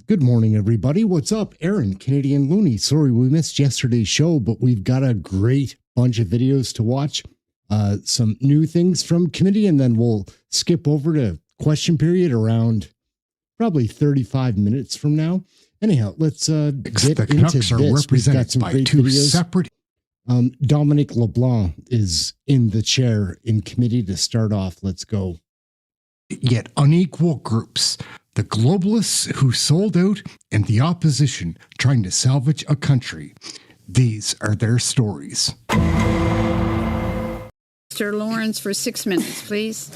Good morning, everybody. What's up? Aaron, Canadian Looney. Sorry we missed yesterday's show, but we've got a great bunch of videos to watch. Some new things from committee, and then we'll skip over to question period around probably 35 minutes from now. Anyhow, let's get the into Canucks this. are represented We've got some by great two videos. separate. Dominic LeBlanc is in the chair in committee to start off. Let's go. Yet unequal groups. The globalists who sold out and the opposition trying to salvage a country. These are their stories. Mr. Lawrence for 6 minutes, please.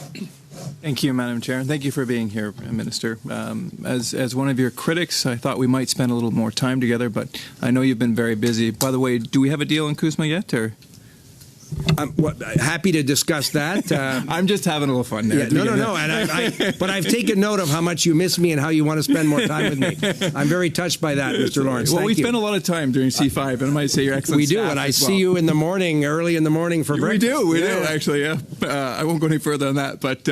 Thank you, Madam Chair. Thank you for being here, Minister. As one of your critics, I thought we might spend a little more time together, but I know you've been very busy. By the way, do we have a deal in Kuzma yet, or? Happy to discuss that. I'm just having a little fun there. Yeah, no. And but I've taken note of how much you miss me and how you want to spend more time with me. I'm very touched by that, Mr. Lawrence. Well, Thank you. spend a lot of time during C5, and I might say your excellent We do, staff and I as well. see you in the morning, early in the morning for breakfast. We do, actually, yeah. I won't go any further than that, but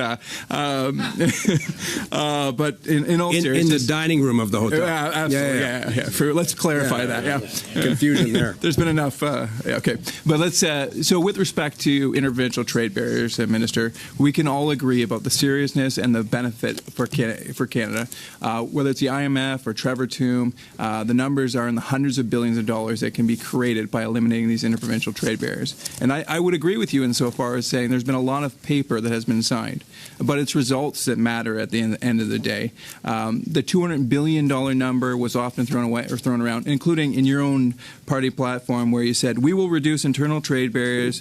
in all seriousness. In the dining room of the hotel. Absolutely, yeah. Let's clarify that, yeah. Confusion there. There's been enough, okay. But let's, so with respect to interprovincial trade barriers, Minister, we can all agree about the seriousness and the benefit for Canada. Whether it's the IMF or Trevor Tombe, the numbers are in the hundreds of billions of dollars that can be created by eliminating these interprovincial trade barriers. And I would agree with you insofar as saying there's been a lot of paper that has been signed, but it's results that matter at the end of the day. The $200 billion number was often thrown around, including in your own party platform, where you said we will reduce internal trade barriers,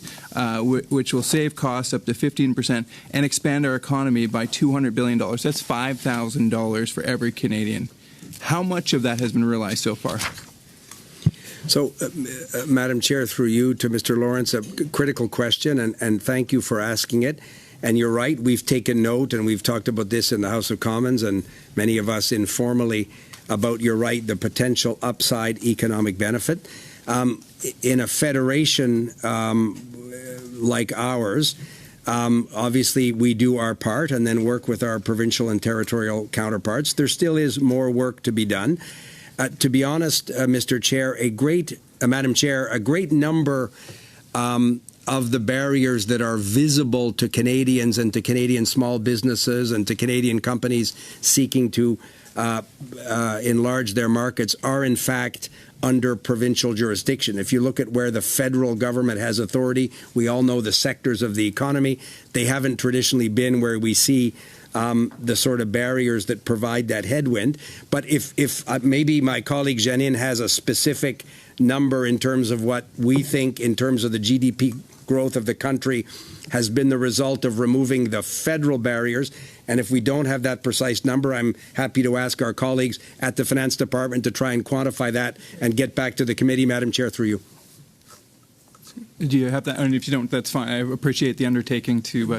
which will save costs up to 15% and expand our economy by $200 billion. That's $5,000 for every Canadian. How much of that has been realized so far? So, Madam Chair, through you to Mr. Lawrence, a critical question, and thank you for asking it. And you're right, we've taken note, and we've talked about this in the House of Commons, and many of us informally about, you're right, the potential upside economic benefit. In a federation like ours, obviously we do our part and then work with our provincial and territorial counterparts. There still is more work to be done. To be honest, Mr. Chair, Madam Chair, a great number of the barriers that are visible to Canadians and to Canadian small businesses and to Canadian companies seeking to enlarge their markets are in fact under provincial jurisdiction. If you look at where the federal government has authority, we all know the sectors of the economy. They haven't traditionally been where we see the sort of barriers that provide that headwind. But if maybe my colleague Janine has a specific number in terms of what we think in terms of the GDP growth of the country has been the result of removing the federal barriers. And if we don't have that precise number, I'm happy to ask our colleagues at the Finance Department to try and quantify that and get back to the committee, Madam Chair, through you. Do you have that? And if you don't, that's fine. I appreciate the undertaking to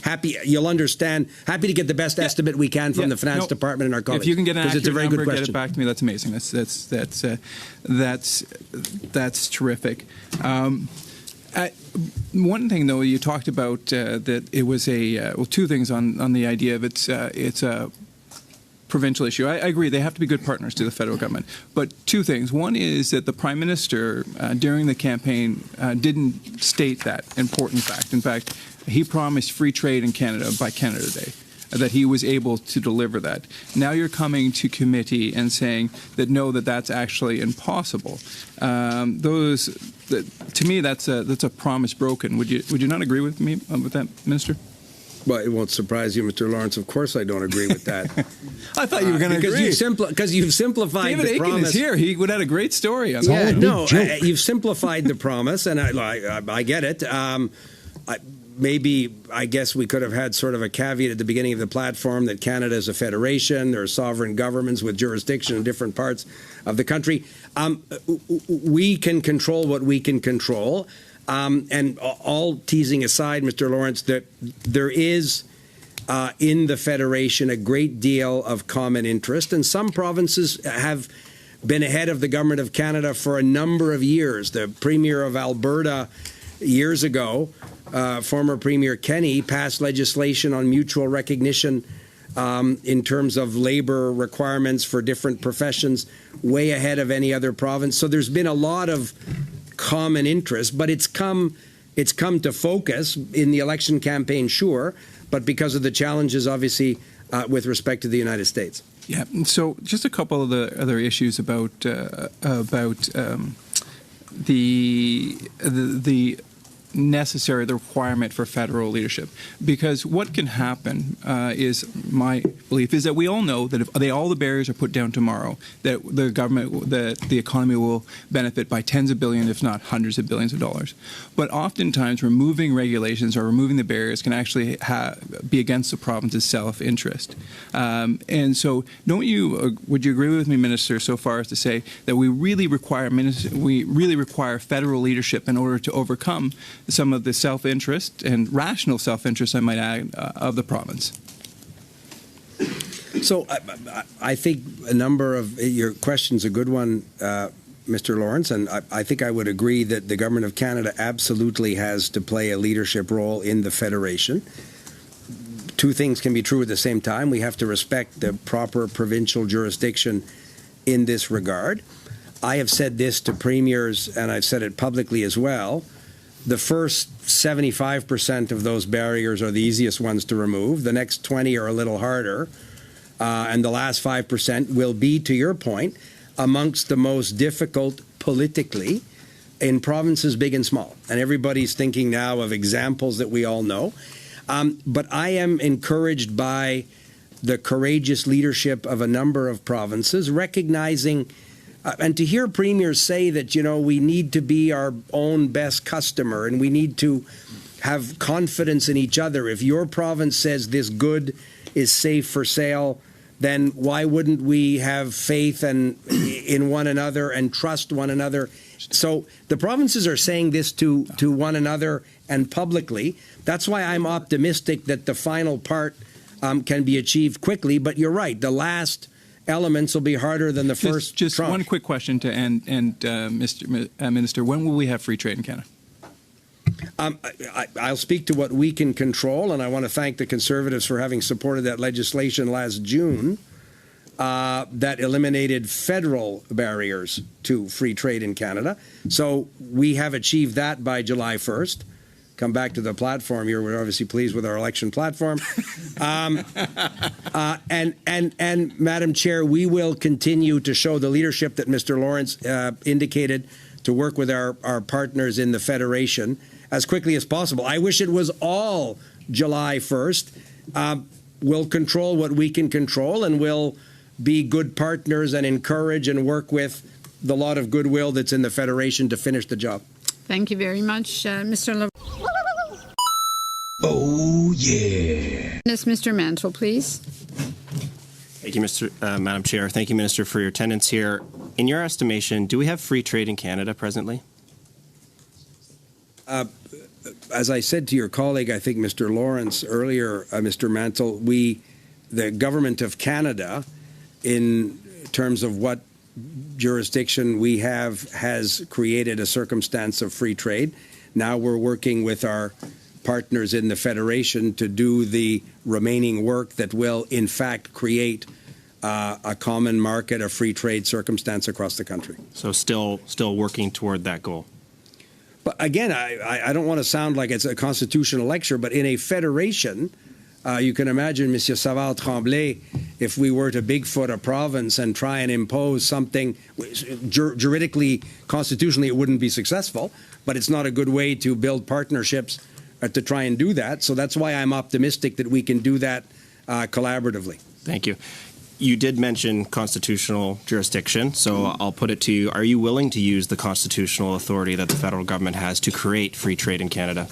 happy. You'll understand. Happy to get the best estimate we can from the Finance Department and our colleagues. If you can get an accurate it's a very number, good question. get it back to me. That's amazing. That's terrific. One thing, though, you talked about that it was two things on the idea of it's a provincial issue. I agree they have to be good partners to the federal government. But two things. One is that the Prime Minister during the campaign didn't state that important fact. In fact, he promised free trade in Canada by Canada Day, that he was able to deliver that. Now you're coming to committee and saying that no, that's actually impossible. To me, that's a promise broken. Would you not agree with me with that, Minister? Well, it won't surprise you, Mr. Lawrence. Of course I don't agree with that. I thought you were going to agree. Because you've simplified David the Aiken promise. is here. He would have a great story on Yeah, that. no, you've simplified the promise, and I get it. Maybe, I guess we could have had sort of a caveat at the beginning of the platform that Canada is a federation. There are sovereign governments with jurisdiction in different parts of the country. We can control what we can control. And all teasing aside, Mr. Lawrence, that there is in the Federation a great deal of common interest. And some provinces have been ahead of the Government of Canada for a number of years. The Premier of Alberta years ago, former Premier Carney, passed legislation on mutual recognition in terms of labor requirements for different professions, way ahead of any other province. So there's been a lot of common interest, but it's come to focus in the election campaign, sure, but because of the challenges, obviously, with respect to the United States. Yeah. So just a couple of the other issues about the necessary, the requirement for federal leadership. Because what can happen is, my belief is that we all know that if all the barriers are put down tomorrow, that the government, that the economy will benefit by tens of billions, if not hundreds of billions of dollars. But oftentimes removing regulations or removing the barriers can actually be against the province's self-interest. And so would you agree with me, Minister, so far as to say that we really require federal leadership in order to overcome some of the self-interest and rational self-interest, I might add, of the province? So I think a number of your questions a good one, Mr. Lawrence, and I think I would agree that the Government of Canada absolutely has to play a leadership role in the Federation. Two things can be true at the same time. We have to respect the proper provincial jurisdiction in this regard. I have said this to premiers, and I've said it publicly as well. The first 75% of those barriers are the easiest ones to remove. The next 20 are a little harder. And the last 5% will be, to your point, amongst the most difficult politically in provinces big and small. And everybody's thinking now of examples that we all know. But I am encouraged by the courageous leadership of a number of provinces, recognizing and to hear premiers say that, we need to be our own best customer and we need to have confidence in each other. If your province says this good is safe for sale, then why wouldn't we have faith in one another and trust one another? So the provinces are saying this to one another and publicly. That's why I'm optimistic that the final part can be achieved quickly. But you're right, the last elements will be harder than the first. Just tranche. One quick question to end, Mr. Minister. When will we have free trade in Canada? I'll speak to what we can control, and I want to thank the Conservatives for having supported that legislation last June that eliminated federal barriers to free trade in Canada. So we have achieved that by July 1st. Come back to the platform here. We're obviously pleased with our election platform. And Madam Chair, we will continue to show the leadership that Mr. Lawrence indicated to work with our partners in the Federation as quickly as possible. I wish it was all July 1st. We'll control what we can control, and we'll be good partners and encourage and work with the lot of goodwill that's in the Federation to finish the job. Thank you very much, Mr. Oh, yeah. Mr. Mantle, please. Thank you, Madam Chair. Thank you, Minister, for your attendance here. In your estimation, do we have free trade in Canada presently? As I said to your colleague, I think Mr. Lawrence earlier, Mr. Mantle, the Government of Canada, in terms of what jurisdiction we have, has created a circumstance of free trade. Now we're working with our partners in the Federation to do the remaining work that will, in fact, create a common market, a free trade circumstance across the country. So still working toward that goal. But again, I don't want to sound like it's a constitutional lecture, but in a federation, you can imagine, Monsieur Savard-Tremblay, if we were to Bigfoot a province and try and impose something juridically, constitutionally, it wouldn't be successful, but it's not a good way to build partnerships to try and do that. So that's why I'm optimistic that we can do that collaboratively. Thank you. You did mention constitutional jurisdiction, so I'll put it to you. Are you willing to use the constitutional authority that the federal government has to create free trade in Canada?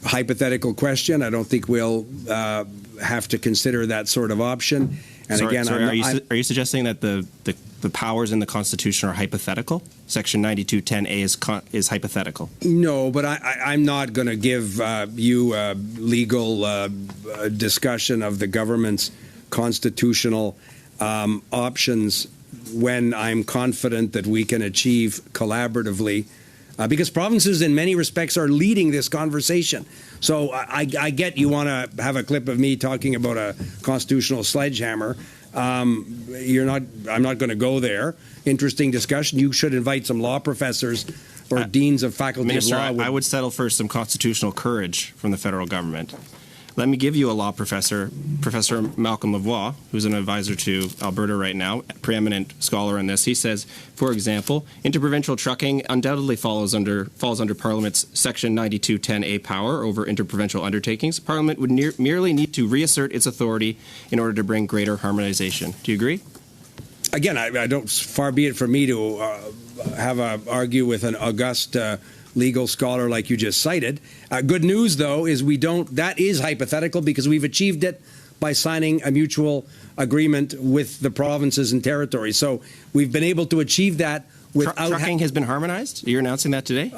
Hypothetical question. I don't think we'll have to consider that sort of option. And are you suggesting that the powers in the Constitution are hypothetical? Section 9210A is hypothetical. No, but I'm not going to give you a legal discussion of the government's constitutional options when I'm confident that we can achieve collaboratively because provinces in many respects are leading this conversation. So I get you want to have a clip of me talking about a constitutional sledgehammer. I'm not going to go there. Interesting discussion. You should invite some law professors or deans of faculty Minister, of law. I would settle for some constitutional courage from the federal government. Let me give you a law professor, Professor Malcolm Lavoie, who's an advisor to Alberta right now, preeminent scholar on this. He says, for example, interprovincial trucking undoubtedly falls under Parliament's Section 9210A power over interprovincial undertakings. Parliament would merely need to reassert its authority in order to bring greater harmonization. Do you agree? Again, I don't. Far be it from me to argue with an august legal scholar like you just cited. Good news, though, is we don't. That is hypothetical because we've achieved it by signing a mutual agreement with the provinces and territories. So we've been able to achieve that without. Trucking has been harmonized? You're announcing that today?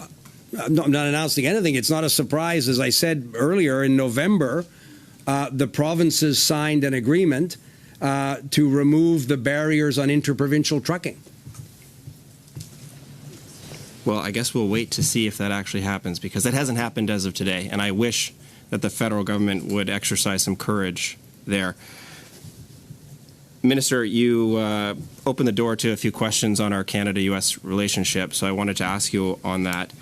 No, I'm not announcing anything. It's not a surprise. As I said earlier, in November, the provinces signed an agreement to remove the barriers on interprovincial trucking. Well, I guess we'll wait to see if that actually happens, because that hasn't happened as of today, and I wish that the federal government would exercise some courage there. Minister, you opened the door to a few questions on our Canada-U.S. relationship, so I wanted to ask you on that.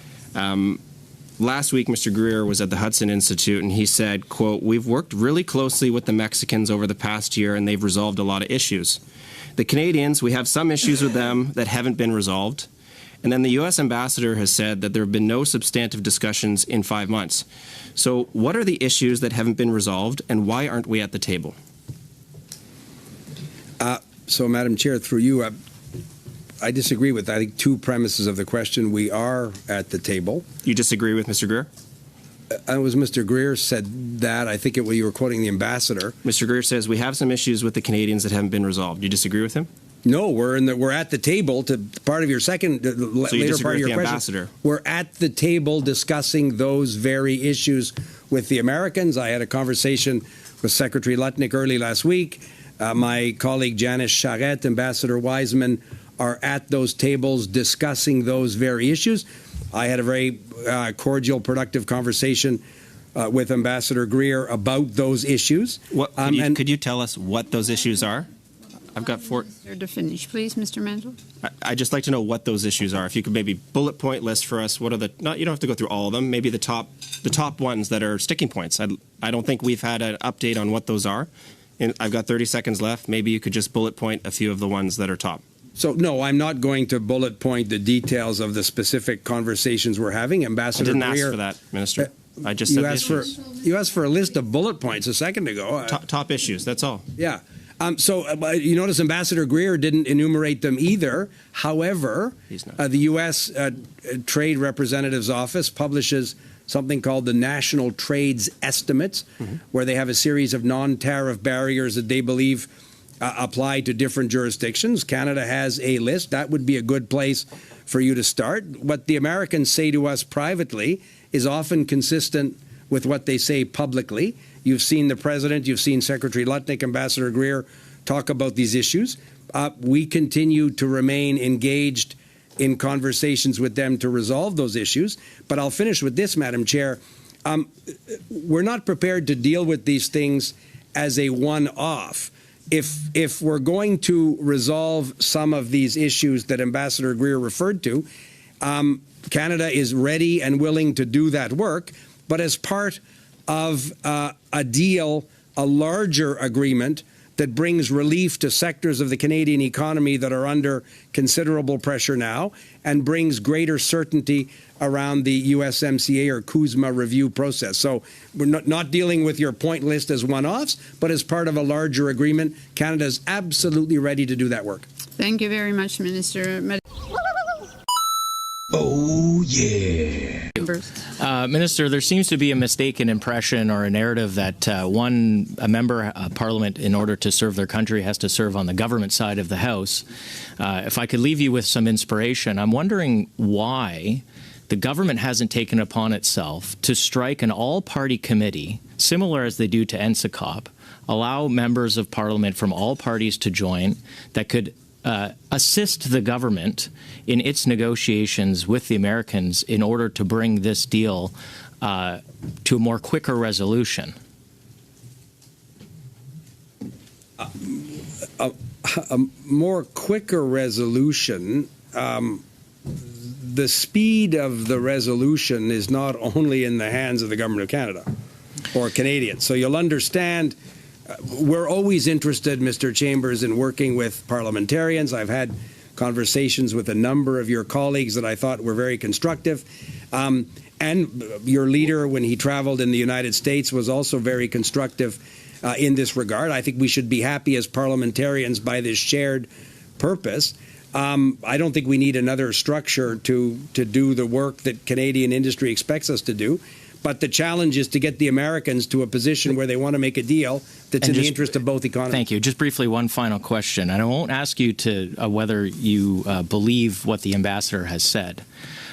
Last week, Mr. Greer was at the Hudson Institute, and he said, quote, "We've worked really closely with the Mexicans over the past year, and they've resolved a lot of issues. The Canadians, we have some issues with them that haven't been resolved. And then the U.S. ambassador has said that there have been no substantive discussions in 5 months. So what are the issues that haven't been resolved, and why aren't we at the table?" So, Madam Chair, through you, I disagree with, I think, two premises of the question. We are at the table. You disagree with Mr. Greer? It was Mr. Greer said that. I think you were quoting the ambassador. Mr. Greer says we have some issues with the Canadians that haven't been resolved. Do you disagree with him? No, we're at the table. To part of your second, So you later part of your the question. ambassador? We're at the table discussing those very issues with the Americans. I had a conversation with Secretary Lutnick early last week. My colleague Janice Charette, Ambassador Wiseman are at those tables discussing those very issues. I had a very cordial, productive conversation with Ambassador Greer about those issues. Could you tell us what those issues are? I've got four. To finish, please, Mr. Mantle. I'd just like to know what those issues are. If you could maybe bullet point list for us, what are the, not, you don't have to go through all of them, maybe the top ones that are sticking points. I don't think we've had an update on what those are. And I've got 30 seconds left. Maybe you could just bullet point a few of the ones that are top. So, no, I'm not going to bullet point the details of the specific conversations we're having. Ambassador Greer. I didn't ask for that, Minister. I just said you asked for a list of bullet points a second ago. Top issues, that's all. Yeah. So you notice Ambassador Greer didn't enumerate them either. However, the U.S. Trade Representative's Office publishes something called the National Trades Estimates, where they have a series of non-tariff barriers that they believe apply to different jurisdictions. Canada has a list. That would be a good place for you to start. What the Americans say to us privately is often consistent with what they say publicly. You've seen the President, you've seen Secretary Lutnick, Ambassador Greer talk about these issues. We continue to remain engaged in conversations with them to resolve those issues. But I'll finish with this, Madam Chair. We're not prepared to deal with these things as a one-off. If we're going to resolve some of these issues that Ambassador Greer referred to, Canada is ready and willing to do that work. But as part of a deal, a larger agreement that brings relief to sectors of the Canadian economy that are under considerable pressure now and brings greater certainty around the USMCA or CUSMA review process. So we're not dealing with your point list as one-offs, but as part of a larger agreement. Canada is absolutely ready to do that work. Thank you very much, Minister. Oh, yeah. Minister, there seems to be a mistaken impression or a narrative that a member of Parliament, in order to serve their country, has to serve on the government side of the House. If I could leave you with some inspiration, I'm wondering why the government hasn't taken upon itself to strike an all-party committee, similar as they do to NSICOP, allow members of Parliament from all parties to join, that could assist the government in its negotiations with the Americans in order to bring this deal to a more quicker resolution? A more quicker resolution. The speed of the resolution is not only in the hands of the Government of Canada or Canadians. So you'll understand, we're always interested, Mr. Chambers, in working with parliamentarians. I've had conversations with a number of your colleagues that I thought were very constructive. And your leader, when he traveled in the United States, was also very constructive in this regard. I think we should be happy as parliamentarians by this shared purpose. I don't think we need another structure to do the work that Canadian industry expects us to do. But the challenge is to get the Americans to a position where they want to make a deal that's in the interest of both economies. Thank you. Just briefly, one final question. And I won't ask you to whether you believe what the ambassador has said.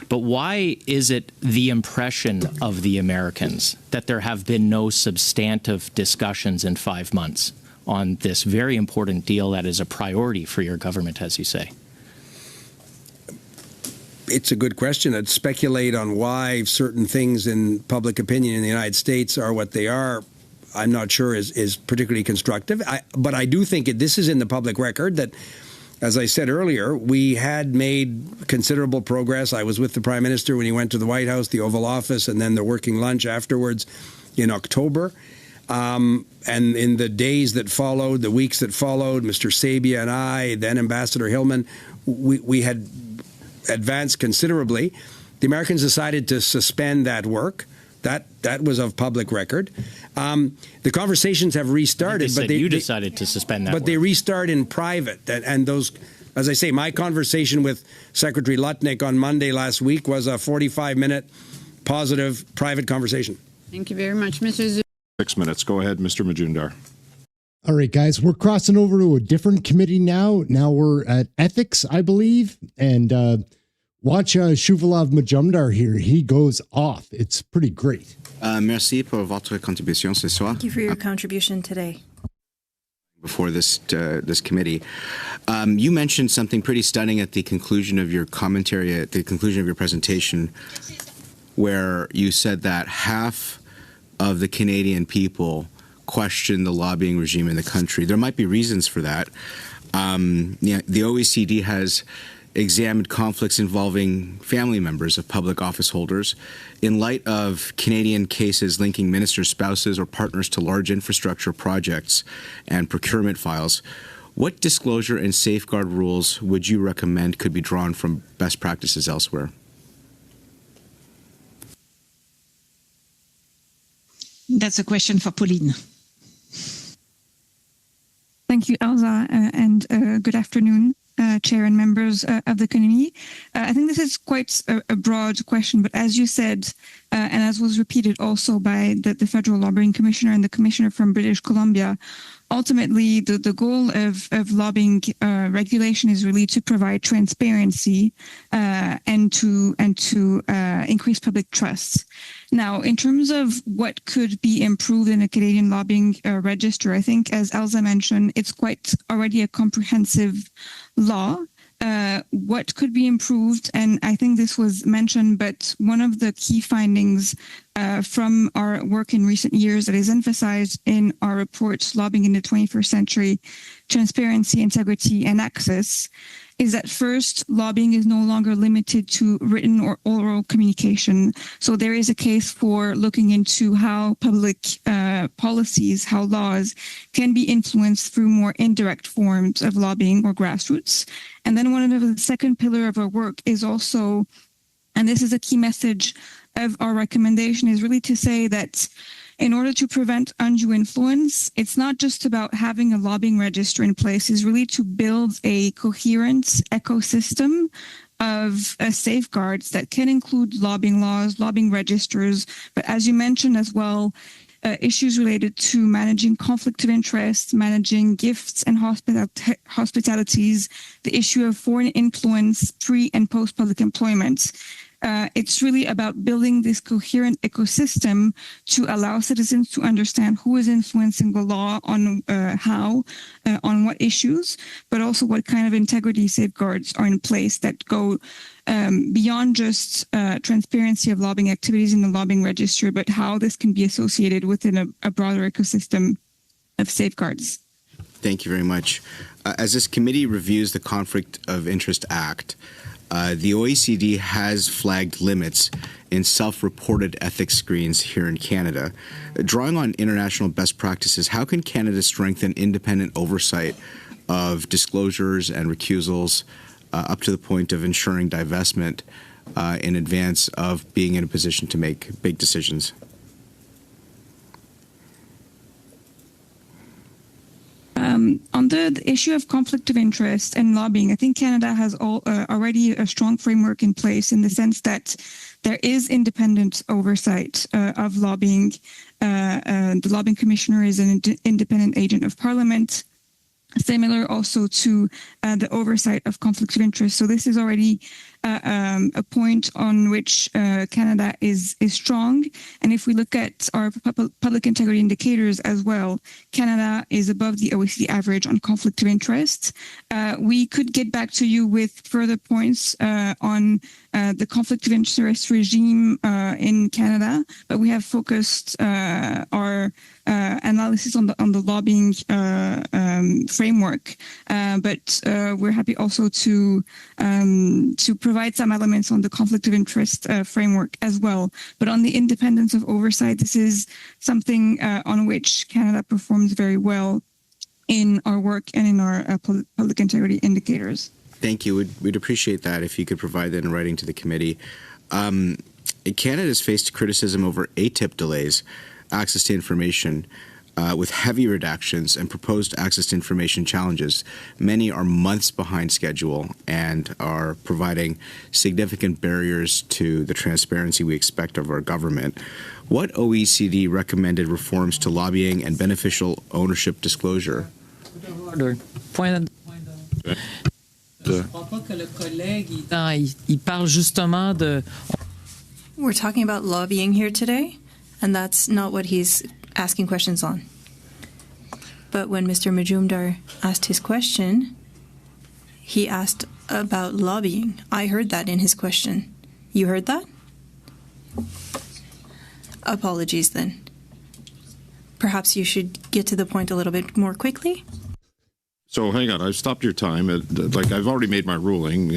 But why is it the impression of the Americans that there have been no substantive discussions in 5 months on this very important deal that is a priority for your government, as you say? It's a good question. I'd speculate on why certain things in public opinion in the United States are what they are. I'm not sure is particularly constructive. But I do think this is in the public record that, as I said earlier, we had made considerable progress. I was with the Prime Minister when he went to the White House, the Oval Office, and then the working lunch afterwards in October. And in the days that followed, the weeks that followed, Mr. Sabia and I, then Ambassador Hillman, we had advanced considerably. The Americans decided to suspend that work. That was of public record. The conversations have restarted, but you decided to suspend that. But they restart in private, and those, as I say, my conversation with Secretary Lutnick on Monday last week was a 45-minute positive private conversation. Thank you very much, Mr. 6 minutes. Go ahead, Mr. Majumdar. All right, guys, we're crossing over to a different committee now. Now we're at ethics, I believe, and watch Shuvalov Majumdar here. He goes off. It's pretty great. Merci pour votre contribution ce soir. Thank you for your contribution today. Before this committee, you mentioned something pretty stunning at the conclusion of your commentary, at the conclusion of your presentation, where you said that half of the Canadian people question the lobbying regime in the country. There might be reasons for that. The OECD has examined conflicts involving family members of public office holders. In light of Canadian cases linking ministers' spouses or partners to large infrastructure projects and procurement files, what disclosure and safeguard rules would you recommend could be drawn from best practices elsewhere? That's a question for Pauline. Thank you, Elsa, and good afternoon, Chair and members of the committee. I think this is quite a broad question, but as you said, and as was repeated also by the Federal Lobbying Commissioner and the Commissioner from British Columbia, ultimately the goal of lobbying regulation is really to provide transparency and to increase public trust. Now, in terms of what could be improved in a Canadian lobbying register, I think, as Elsa mentioned, it's quite already a comprehensive law. What could be improved, and I think this was mentioned, but one of the key findings from our work in recent years that is emphasized in our report, Lobbying in the 21st Century, Transparency, Integrity, and Access, is that first, lobbying is no longer limited to written or oral communication. So there is a case for looking into how public policies, how laws can be influenced through more indirect forms of lobbying or grassroots. And then one of the second pillar of our work is also, and this is a key message of our recommendation, is really to say that in order to prevent undue influence, it's not just about having a lobbying register in place, it's really to build a coherent ecosystem of safeguards that can include lobbying laws, lobbying registers, but as you mentioned as well, issues related to managing conflict of interest, managing gifts and hospitalities, the issue of foreign influence, pre and post public employment. It's really about building this coherent ecosystem to allow citizens to understand who is influencing the law, on how, on what issues, but also what kind of integrity safeguards are in place that go beyond just transparency of lobbying activities in the lobbying register, but how this can be associated within a broader ecosystem of safeguards. Thank you very much. As this committee reviews the Conflict of Interest Act, the OECD has flagged limits in self-reported ethics screens here in Canada. Drawing on international best practices, how can Canada strengthen independent oversight of disclosures and recusals up to the point of ensuring divestment in advance of being in a position to make big decisions? On the issue of conflict of interest and lobbying, I think Canada has already a strong framework in place in the sense that there is independent oversight of lobbying. The lobbying commissioner is an independent agent of parliament, similar also to the oversight of conflict of interest. So this is already a point on which Canada is strong. And if we look at our public integrity indicators as well, Canada is above the OECD average on conflict of interest. We could get back to you with further points on the conflict of interest regime in Canada, but we have focused our analysis on the lobbying framework. But we're happy also to provide some elements on the conflict of interest framework as well. But on the independence of oversight, this is something on which Canada performs very well in our work and in our public integrity indicators. Thank you. We'd appreciate that if you could provide that in writing to the committee. Canada has faced criticism over ATIP delays, access to information, with heavy redactions and proposed access to information challenges. Many are months behind schedule and are providing significant barriers to the transparency we expect of our government. What OECD recommended reforms to lobbying and beneficial ownership disclosure? Order. Point of... We're talking about lobbying here today, and that's not what he's asking questions on. But when Mr. Majumdar asked his question, he asked about lobbying. I heard that in his question. You heard that? Apologies then. Perhaps you should get to the point a little bit more quickly. So hang on, I've stopped your time. I've already made my ruling.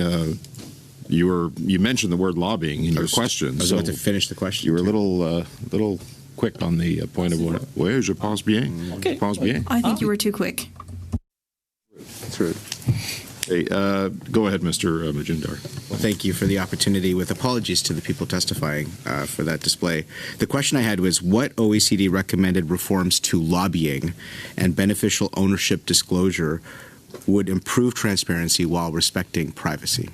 You mentioned the word lobbying in your question. I was about to finish the question. You were a little quick on the point of what. Oui, je pense bien. Okay. Je pense bien. I think you were too quick. That's right. Hey, go ahead, Mr. Majumdar. Well, thank you for the opportunity, with apologies to the people testifying for that display. The question I had was, what OECD recommended reforms to lobbying and beneficial ownership disclosure would improve transparency while respecting privacy?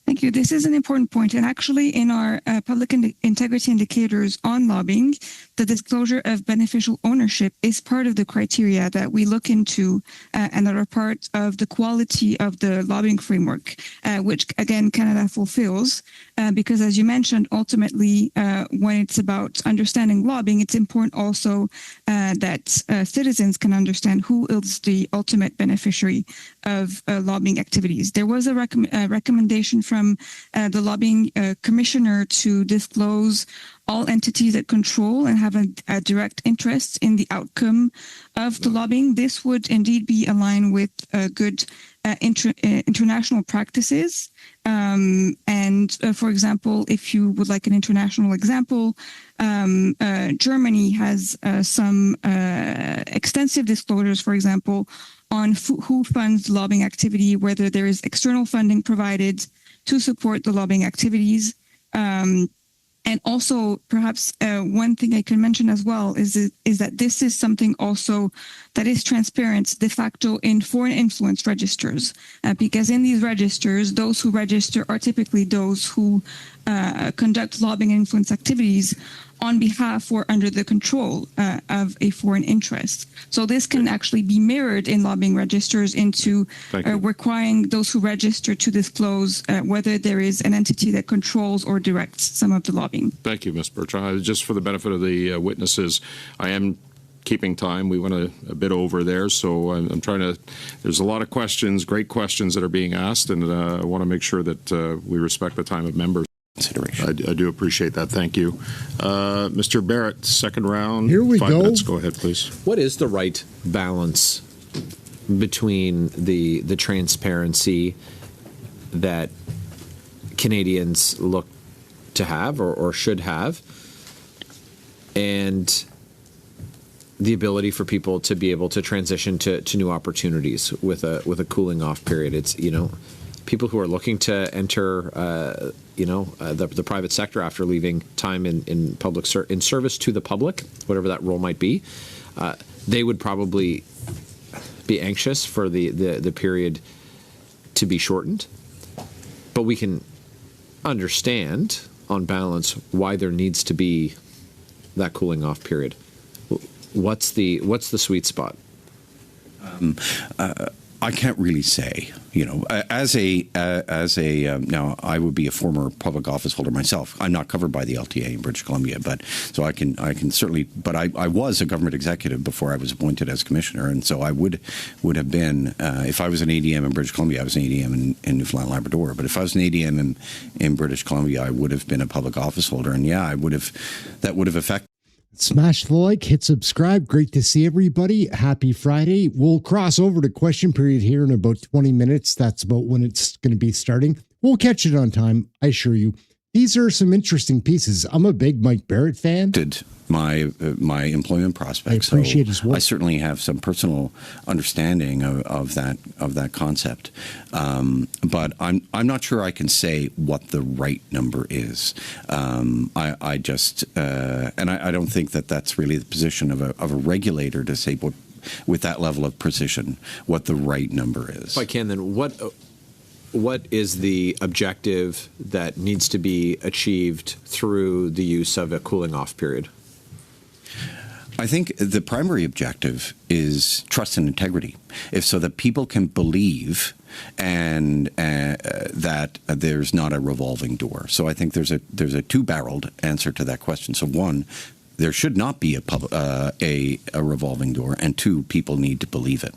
Thank you. This is an important point. And actually, in our public integrity indicators on lobbying, the disclosure of beneficial ownership is part of the criteria that we look into and that are part of the quality of the lobbying framework, which, again, Canada fulfills. Because, as you mentioned, ultimately, when it's about understanding lobbying, it's important also that citizens can understand who is the ultimate beneficiary of lobbying activities. There was a recommendation from the lobbying commissioner to disclose all entities that control and have a direct interest in the outcome of the lobbying. This would indeed be aligned with good international practices. For example, if you would like an international example, Germany has some extensive disclosures, for example, on who funds lobbying activity, whether there is external funding provided to support the lobbying activities. And also, perhaps one thing I can mention as well is that this is something also that is transparent de facto in foreign influence registers, because in these registers, those who register are typically those who conduct lobbying and influence activities on behalf or under the control of a foreign interest. So this can actually be mirrored in lobbying registers into requiring those who register to disclose whether there is an entity that controls or directs some of the lobbying. Thank you, Ms. Bertrand. Just for the benefit of the witnesses, I am keeping time. We went a bit over there, so I'm trying to, there's a lot of questions, great questions that are being asked, and I want to make sure that we respect the time of members. I do appreciate that. Thank you. Mr. Barrett, second round. Here we 5 go. minutes. Go ahead, please. What is the right balance between the transparency that Canadians look to have or should have, and the ability for people to be able to transition to new opportunities with a cooling off period? It's, people who are looking to enter, the private sector after leaving time in public in service to the public, whatever that role might be, they would probably be anxious for the period to be shortened. But we can understand, on balance, why there needs to be that cooling off period. What's the sweet spot? I can't really say. Now I would be a former public office holder myself. I'm not covered by the LTA in British Columbia, but so I can certainly. But I was a government executive before I was appointed as commissioner, and so I would have been if I was an ADM in British Columbia, I was an ADM in Newfoundland and Labrador. But if I was an ADM in British Columbia, I would have been a public office holder, and yeah, that would have affected. Smash the like, hit subscribe. Great to see everybody. Happy Friday. We'll cross over to question period here in about 20 minutes. That's about when it's going to be starting. We'll catch it on time, I assure you. These are some interesting pieces. I'm a big Mike Barrett fan. My employment prospects. I appreciate his work. I certainly have some personal understanding of that concept, but I'm not sure I can say what the right number is. I just and I don't think that's really the position of a regulator to say with that level of precision what the right number is. If I can, then what is the objective that needs to be achieved through the use of a cooling off period? I think the primary objective is trust and integrity, so that people can believe and that there's not a revolving door. So I think there's a two-barreled answer to that question. So one, there should not be a revolving door, and two, people need to believe it.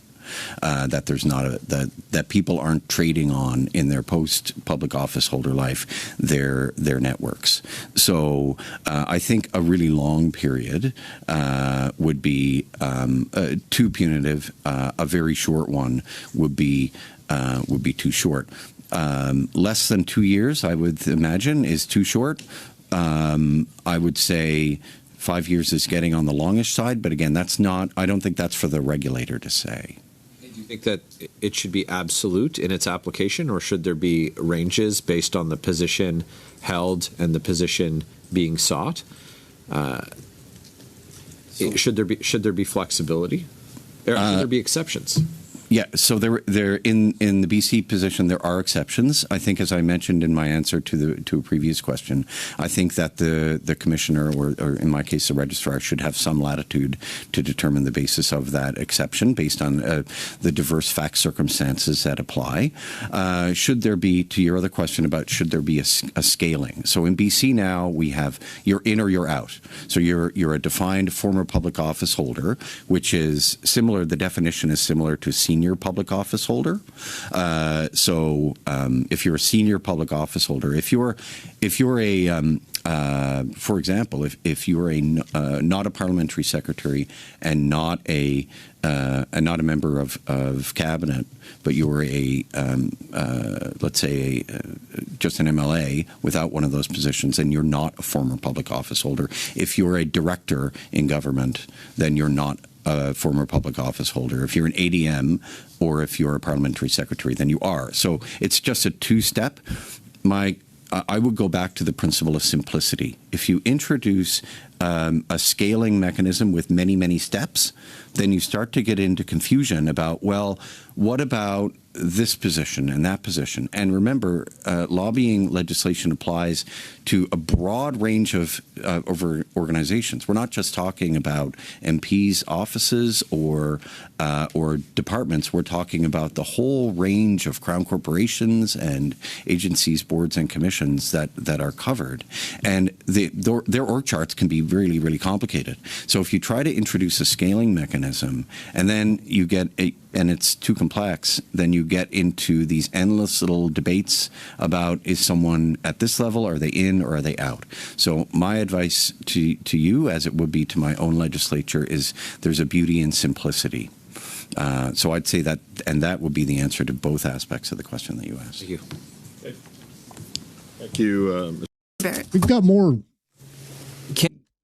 That there's not that people aren't trading on in their post-public office holder life their networks. So I think a really long period would be too punitive. A very short one would be too short. Less than 2 years, I would imagine, is too short. I would say 5 years is getting on the longish side, but again, I don't think that's for the regulator to say. Do you think that it should be absolute in its application, or should there be ranges based on the position held and the position being sought? Should there be flexibility? Or should there be exceptions? Yeah, so there in the BC position there are exceptions. I think, as I mentioned in my answer to a previous question, I think that the commissioner or in my case the registrar should have some latitude to determine the basis of that exception based on the diverse fact circumstances that apply. Should there be, to your other question about should there be a scaling? So in BC now we have you're in or you're out. So you're a defined former public office holder, which is similar. The definition is similar to senior public office holder. If you're a senior public office holder, if you're a for example, if you're not a parliamentary secretary and not a member of cabinet, but you're let's say just an MLA without one of those positions, then you're not a former public office holder. If you're a director in government, then you're not a former public office holder. If you're an ADM or if you're a parliamentary secretary, then you are. So it's just a two-step. I would go back to the principle of simplicity. If you introduce a scaling mechanism with many, many steps, then you start to get into confusion about, well, what about this position and that position. And remember, lobbying legislation applies to a broad range of organizations. We're not just talking about MPs' offices or departments. We're talking about the whole range of crown corporations and agencies, boards, and commissions that are covered. And their org charts can be really, really complicated. So if you try to introduce a scaling mechanism and then you get and it's too complex, then you get into these endless little debates about, is someone at this level, are they in or are they out? So my advice to you, as it would be to my own legislature, is there's a beauty in simplicity. So I'd say that, and that would be the answer to both aspects of the question that you asked. Thank you. Thank you. We've got more.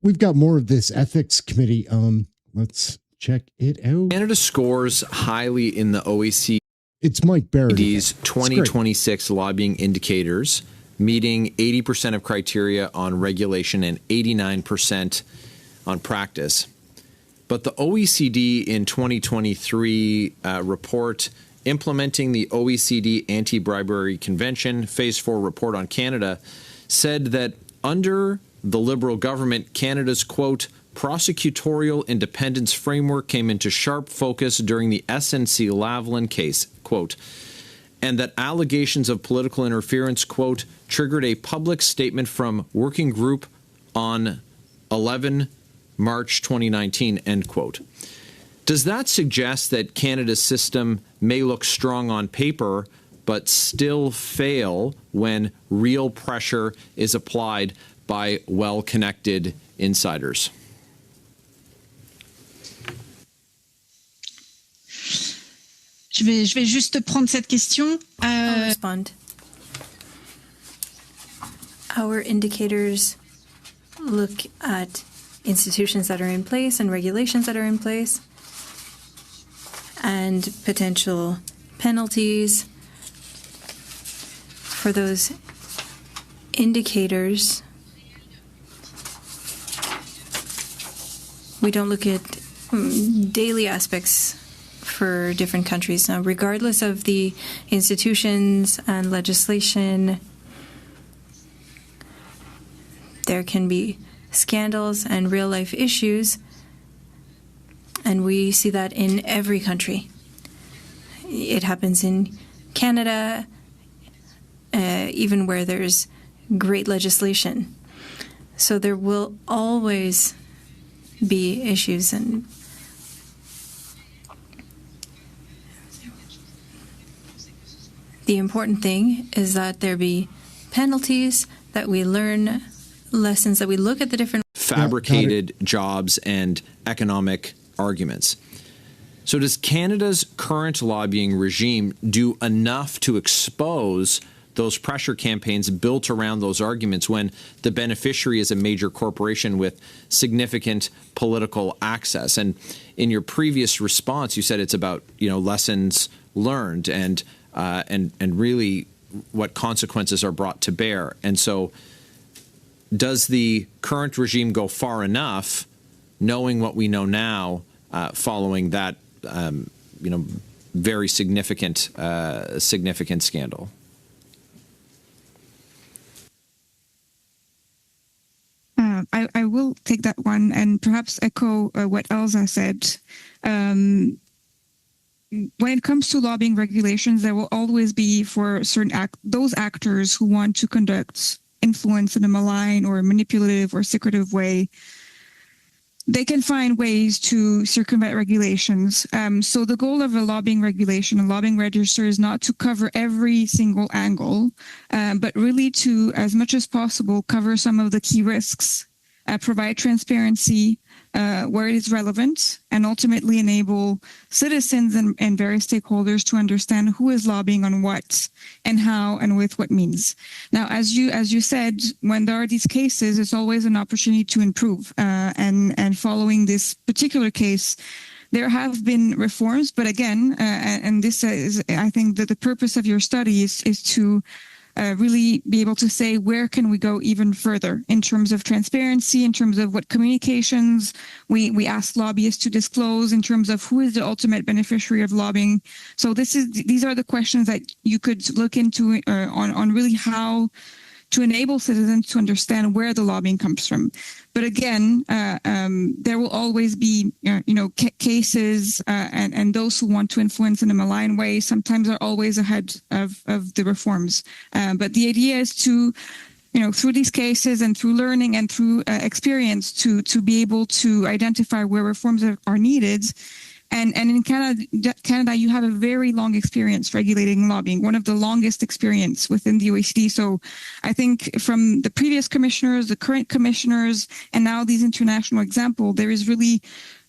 We've got more of this ethics committee. Let's check it out. Canada scores highly in the OECD. It's Mike Barrett's 2026 lobbying indicators, meeting 80% of criteria on regulation and 89% on practice. But the OECD in 2023 report implementing the OECD Anti-Bribery Convention Phase 4 report on Canada said that under the Liberal government, Canada's, quote, prosecutorial independence framework came into sharp focus during the SNC-Lavalin case, quote, and that allegations of political interference, quote, triggered a public statement from working group on 11 March 2019, end quote. Does that suggest that Canada's system may look strong on paper, but still fail when real pressure is applied by well-connected insiders? Je vais juste prendre cette question. I'll respond. Our indicators look at institutions that are in place and regulations that are in place and potential penalties for those indicators. We don't look at daily aspects for different countries. Now, regardless of the institutions and legislation, there can be scandals and real-life issues, and we see that in every country. It happens in Canada, even where there's great legislation. So there will always be issues, and the important thing is that there be penalties, that we learn lessons, that we look at the different fabricated jobs and economic arguments. So does Canada's current lobbying regime do enough to expose those pressure campaigns built around those arguments when the beneficiary is a major corporation with significant political access? And in your previous response, you said it's about, lessons learned and really what consequences are brought to bear. And so does the current regime go far enough, knowing what we know now, following that, very significant scandal? I will take that one and perhaps echo what Elsa said. When it comes to lobbying regulations, there will always be, for certain those actors who want to conduct influence in a malign or manipulative or secretive way, they can find ways to circumvent regulations. So the goal of a lobbying regulation, a lobbying register, is not to cover every single angle, but really to, as much as possible, cover some of the key risks, provide transparency where it is relevant, and ultimately enable citizens and various stakeholders to understand who is lobbying on what and how and with what means. Now, as you said, when there are these cases, it's always an opportunity to improve. And following this particular case, there have been reforms, but again, and this is, I think, that the purpose of your study is to really be able to say, where can we go even further in terms of transparency, in terms of what communications we ask lobbyists to disclose, in terms of who is the ultimate beneficiary of lobbying. So these are the questions that you could look into on really how to enable citizens to understand where the lobbying comes from. But again, there will always be, cases and those who want to influence in a malign way sometimes are always ahead of the reforms. But the idea is to, through these cases and through learning and through experience to be able to identify where reforms are needed. And in Canada, you have a very long experience regulating lobbying, one of the longest experience within the OECD. So I think from the previous commissioners, the current commissioners, and now these international examples, there is really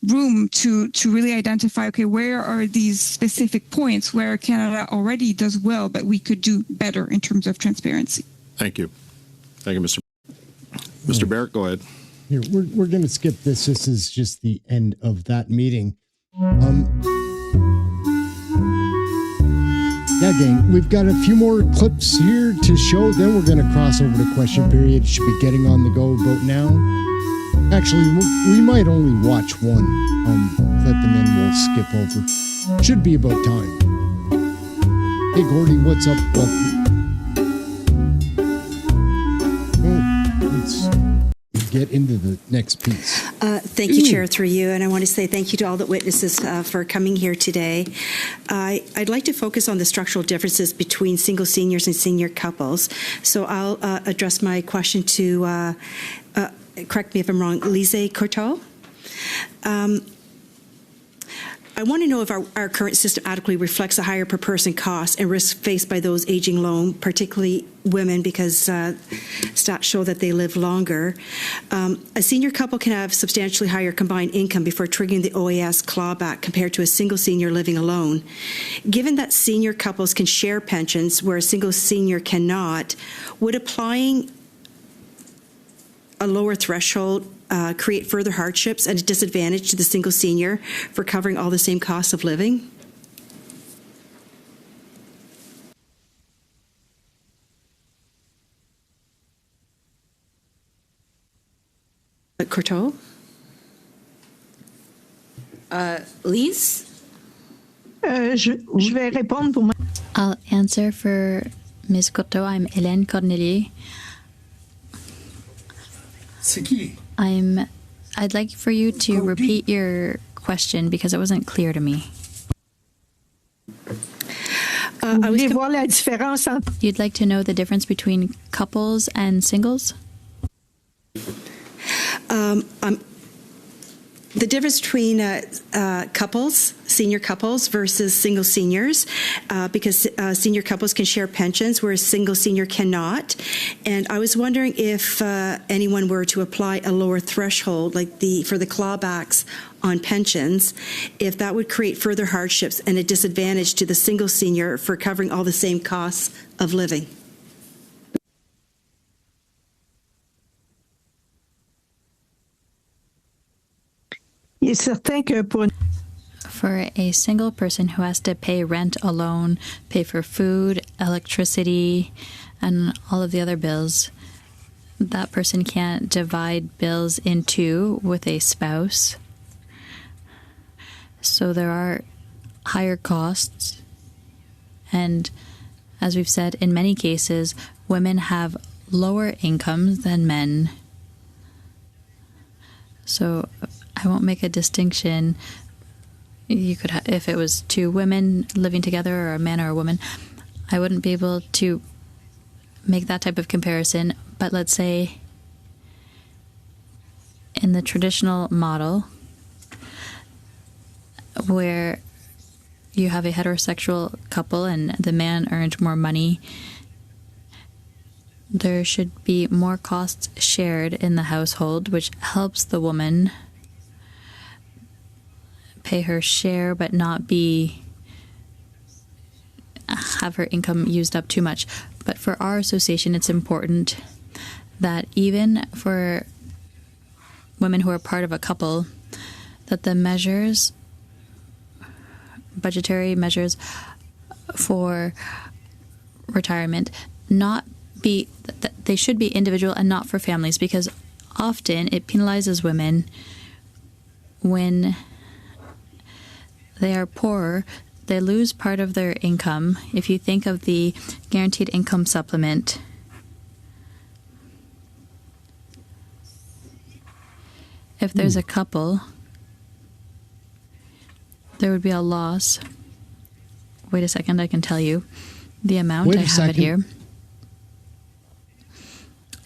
room to really identify, okay, where are these specific points where Canada already does well, but we could do better in terms of transparency. Thank you. Thank you, Mr. Barrett, go ahead. Here, we're going to skip this. This is just the end of that meeting. Yeah, gang, we've got a few more clips here to show. Then we're going to cross over to question period. Should be getting on the go about now. Actually, we might only watch one clip and then we'll skip over. Should be about time. Hey, Gordy, what's up? Welcome. Let's get into the next piece. Thank you, Chair, through you. And I want to say thank you to all the witnesses for coming here today. I'd like to focus on the structural differences between single seniors and senior couples. So I'll address my question to, correct me if I'm wrong, Lise Courteau. I want to know if our current system adequately reflects the higher per person costs and risks faced by those aging alone, particularly women, because stats show that they live longer. A senior couple can have substantially higher combined income before triggering the OAS clawback compared to a single senior living alone. Given that senior couples can share pensions where a single senior cannot, would applying a lower threshold create further hardships and a disadvantage to the single senior for covering all the same costs of living? Courteau? Lise? Je vais répondre pour moi. I'll answer for Ms. Courteau. I'm Hélène Cornelier. C'est qui? I'd like for you to repeat your question because it wasn't clear to me. You'd like to know the difference between couples and singles? The difference between couples, senior couples versus single seniors, because senior couples can share pensions whereas single senior cannot. And I was wondering if anyone were to apply a lower threshold, like for the clawbacks on pensions, if that would create further hardships and a disadvantage to the single senior for covering all the same costs of living. For a single person who has to pay rent alone, pay for food, electricity, and all of the other bills, that person can't divide bills in two with a spouse. So there are higher costs. And as we've said, in many cases, women have lower incomes than men. So I won't make a distinction. You could, if it was two women living together, or a man or a woman, I wouldn't be able to make that type of comparison. But let's say in the traditional model, where you have a heterosexual couple and the man earned more money, there should be more costs shared in the household, which helps the woman pay her share but not have her income used up too much. But for our association, it's important that even for women who are part of a couple, that the measures, budgetary measures for retirement, not be, they should be individual and not for families, because often it penalizes women when they are poorer. They lose part of their income. If you think of the guaranteed income supplement, if there's a couple, there would be a loss. Wait a second, I can tell you the amount. I have it here.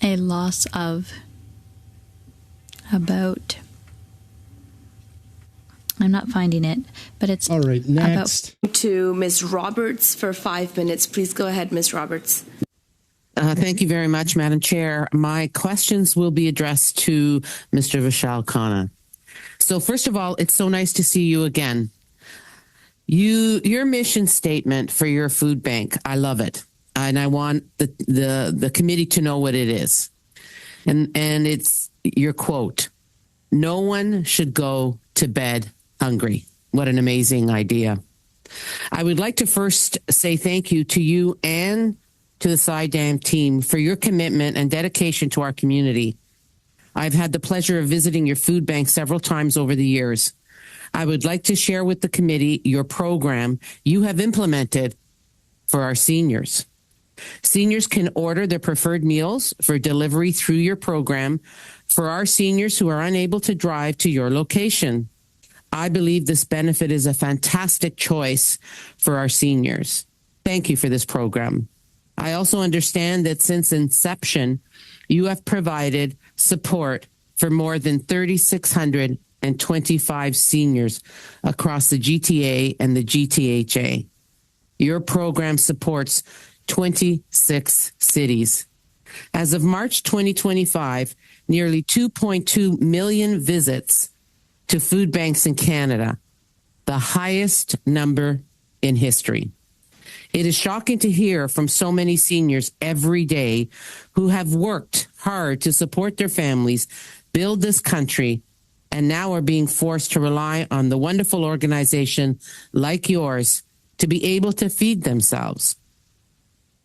A loss of about, I'm not finding it, but it's all right. Next to Ms. Roberts for 5 minutes. Please go ahead, Ms. Roberts. Thank you very much, Madam Chair. My questions will be addressed to Mr. Vishal Khanna. So first of all, it's so nice to see you again. Your mission statement for your food bank, I love it. And I want the committee to know what it is. And it's your quote, "No one should go to bed hungry." What an amazing idea. I would like to first say thank you to you and to the SciDam team for your commitment and dedication to our community. I've had the pleasure of visiting your food bank several times over the years. I would like to share with the committee your program you have implemented for our seniors. Seniors can order their preferred meals for delivery through your program for our seniors who are unable to drive to your location. I believe this benefit is a fantastic choice for our seniors. Thank you for this program. I also understand that since inception, you have provided support for more than 3,625 seniors across the GTA and the GTHA. Your program supports 26 cities. As of March 2025, nearly 2.2 million visits to food banks in Canada, the highest number in history. It is shocking to hear from so many seniors every day who have worked hard to support their families, build this country, and now are being forced to rely on the wonderful organization like yours to be able to feed themselves.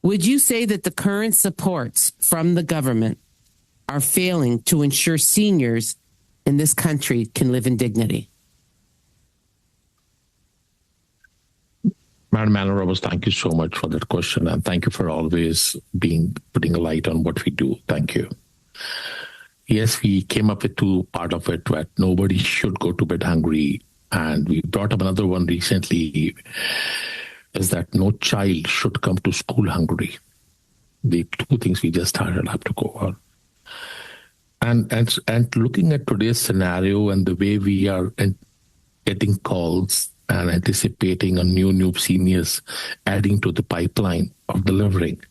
Would you say that the current supports from the government are failing to ensure seniors in this country can live in dignity? Madam Roberts, thank you so much for that question, and thank you for always putting a light on what we do. Thank you. Yes, we came up with two part of it, that nobody should go to bed hungry, and we brought up another one recently, is that no child should come to school hungry. The two things we just started have to go on. And looking at today's scenario and the way we are getting calls and anticipating a new seniors adding to the pipeline of delivering,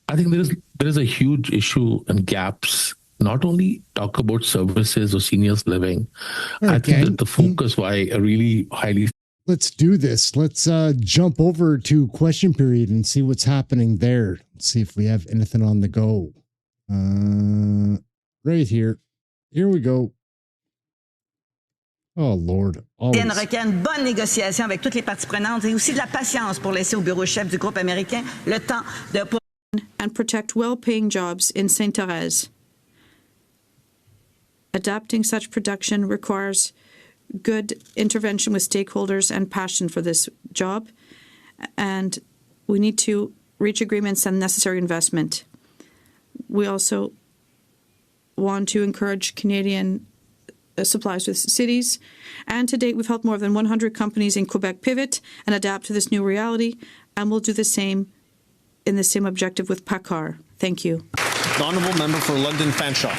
I think there is a huge issue and gaps. Not only talk about services or seniors living, okay. I think that the focus why I really highly. Let's do this. Let's jump over to question period and see what's happening there. Let's see if we have anything on the go. Right here. Here we go. Oh, Lord. Requiert une bonne négociation avec toutes les parties prenantes et aussi de la patience pour laisser au bureau chef du groupe américain le temps de... And protect well-paying jobs in Sainte-Thérèse. Adapting such production requires good intervention with stakeholders and passion for this job, and we need to reach agreements and necessary investment. We also want to encourage Canadian supplies with cities, and to date we've helped more than 100 companies in Quebec pivot and adapt to this new reality, and we'll do the same in the same objective with PACCAR. Thank you. The Honourable Member for London Fanshawe.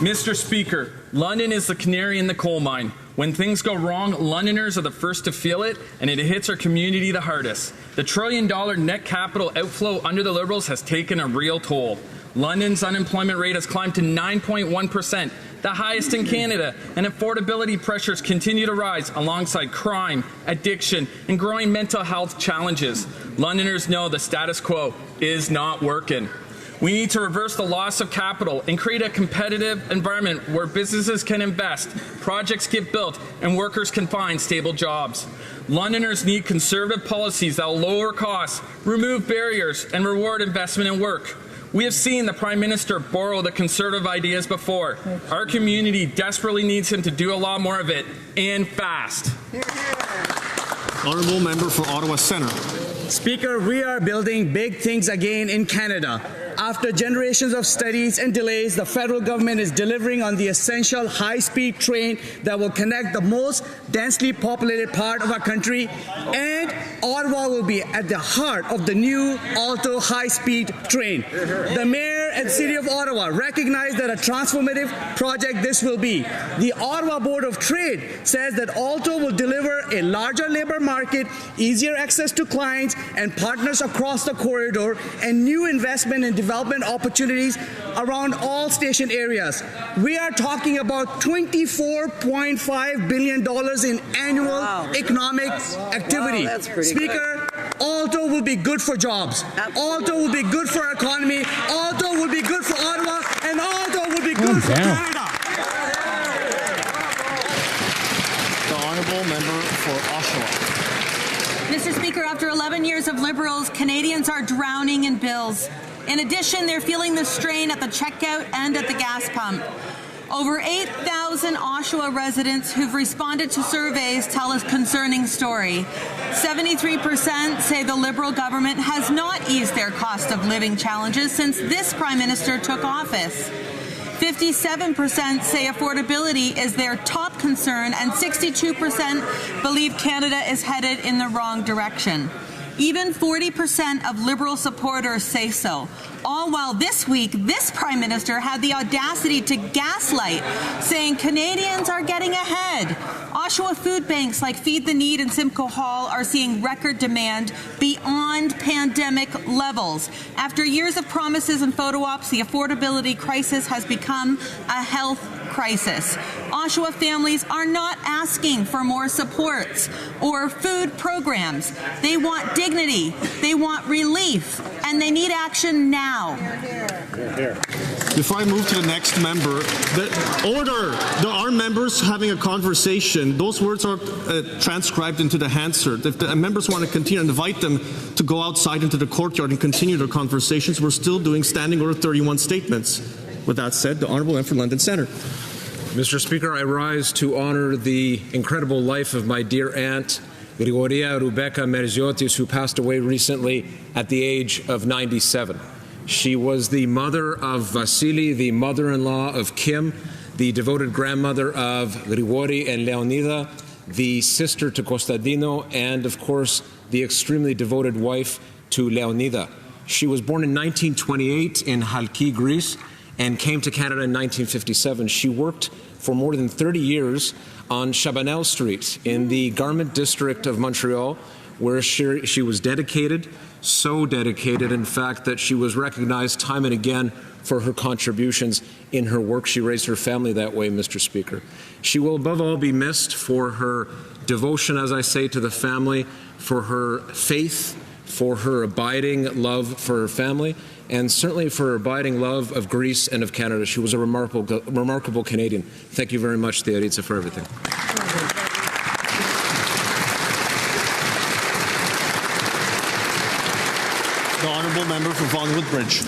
Mr. Speaker, London is the canary in the coal mine. When things go wrong, Londoners are the first to feel it, and it hits our community the hardest. The $1 trillion net capital outflow under the Liberals has taken a real toll. London's unemployment rate has climbed to 9.1%, the highest in Canada, and affordability pressures continue to rise alongside crime, addiction, and growing mental health challenges. Londoners know the status quo is not working. We need to reverse the loss of capital and create a competitive environment where businesses can invest, projects get built, and workers can find stable jobs. Londoners need conservative policies that will lower costs, remove barriers, and reward investment and work. We have seen the Prime Minister borrow the Conservative ideas before. Our community desperately needs him to do a lot more of it, and fast. Honourable Member for Ottawa Centre. Speaker, we are building big things again in Canada. After generations of studies and delays, the federal government is delivering on the essential high-speed train that will connect the most densely populated part of our country, and Ottawa will be at the heart of the new Alto high-speed train. The Mayor and City of Ottawa recognize that a transformative project this will be. The Ottawa Board of Trade says that Alto will deliver a larger labour market, easier access to clients and partners across the corridor, and new investment and development opportunities around all station areas. We are talking about $24.5 billion in annual economic activity. Speaker, Alto will be good for jobs. Alto will be good for our economy. Alto will be good for Ottawa, and Alto will be good for Canada. The Honourable Member for Oshawa. Mr. Speaker, after 11 years of Liberals, Canadians are drowning in bills. In addition, they're feeling the strain at the checkout and at the gas pump. Over 8,000 Oshawa residents who've responded to surveys tell a concerning story. 73% say the Liberal government has not eased their cost of living challenges since this Prime Minister took office. 57% say affordability is their top concern, and 62% believe Canada is headed in the wrong direction. Even 40% of Liberal supporters say so. All while this week, this Prime Minister had the audacity to gaslight, saying Canadians are getting ahead. Oshawa food banks like Feed the Need and Simcoe Hall are seeing record demand beyond pandemic levels. After years of promises and photo ops, the affordability crisis has become a health crisis. Oshawa families are not asking for more supports or food programs. They want dignity, they want relief, and they need action now. Before I move to the next member, there are members having a conversation. Those words are transcribed into the Hansard. If the members want to continue, invite them to go outside into the courtyard and continue their conversations. We're still doing Standing Order 31 statements. With that said, the Honourable Member for London Centre. Mr. Speaker, I rise to honour the incredible life of my dear aunt, Grigoria Rebecca Merziotis, who passed away recently at the age of 97. She was the mother of Vasily, the mother-in-law of Kim, the devoted grandmother of Grigori and Leonida, the sister to Costadino, and, of course, the extremely devoted wife to Leonida. She was born in 1928 in Halki, Greece, and came to Canada in 1957. She worked for more than 30 years on Chabanel Street in the garment district of Montreal, where she was dedicated, so dedicated, in fact, that she was recognized time and again for her contributions in her work. She raised her family that way, Mr. Speaker. She will above all be missed for her devotion, as I say, to the family, for her faith, for her abiding love for her family, and certainly for her abiding love of Greece and of Canada. She was a remarkable Canadian. Thank you very much, Theoritza, for everything. The Honourable Member for Vaughan Woodbridge.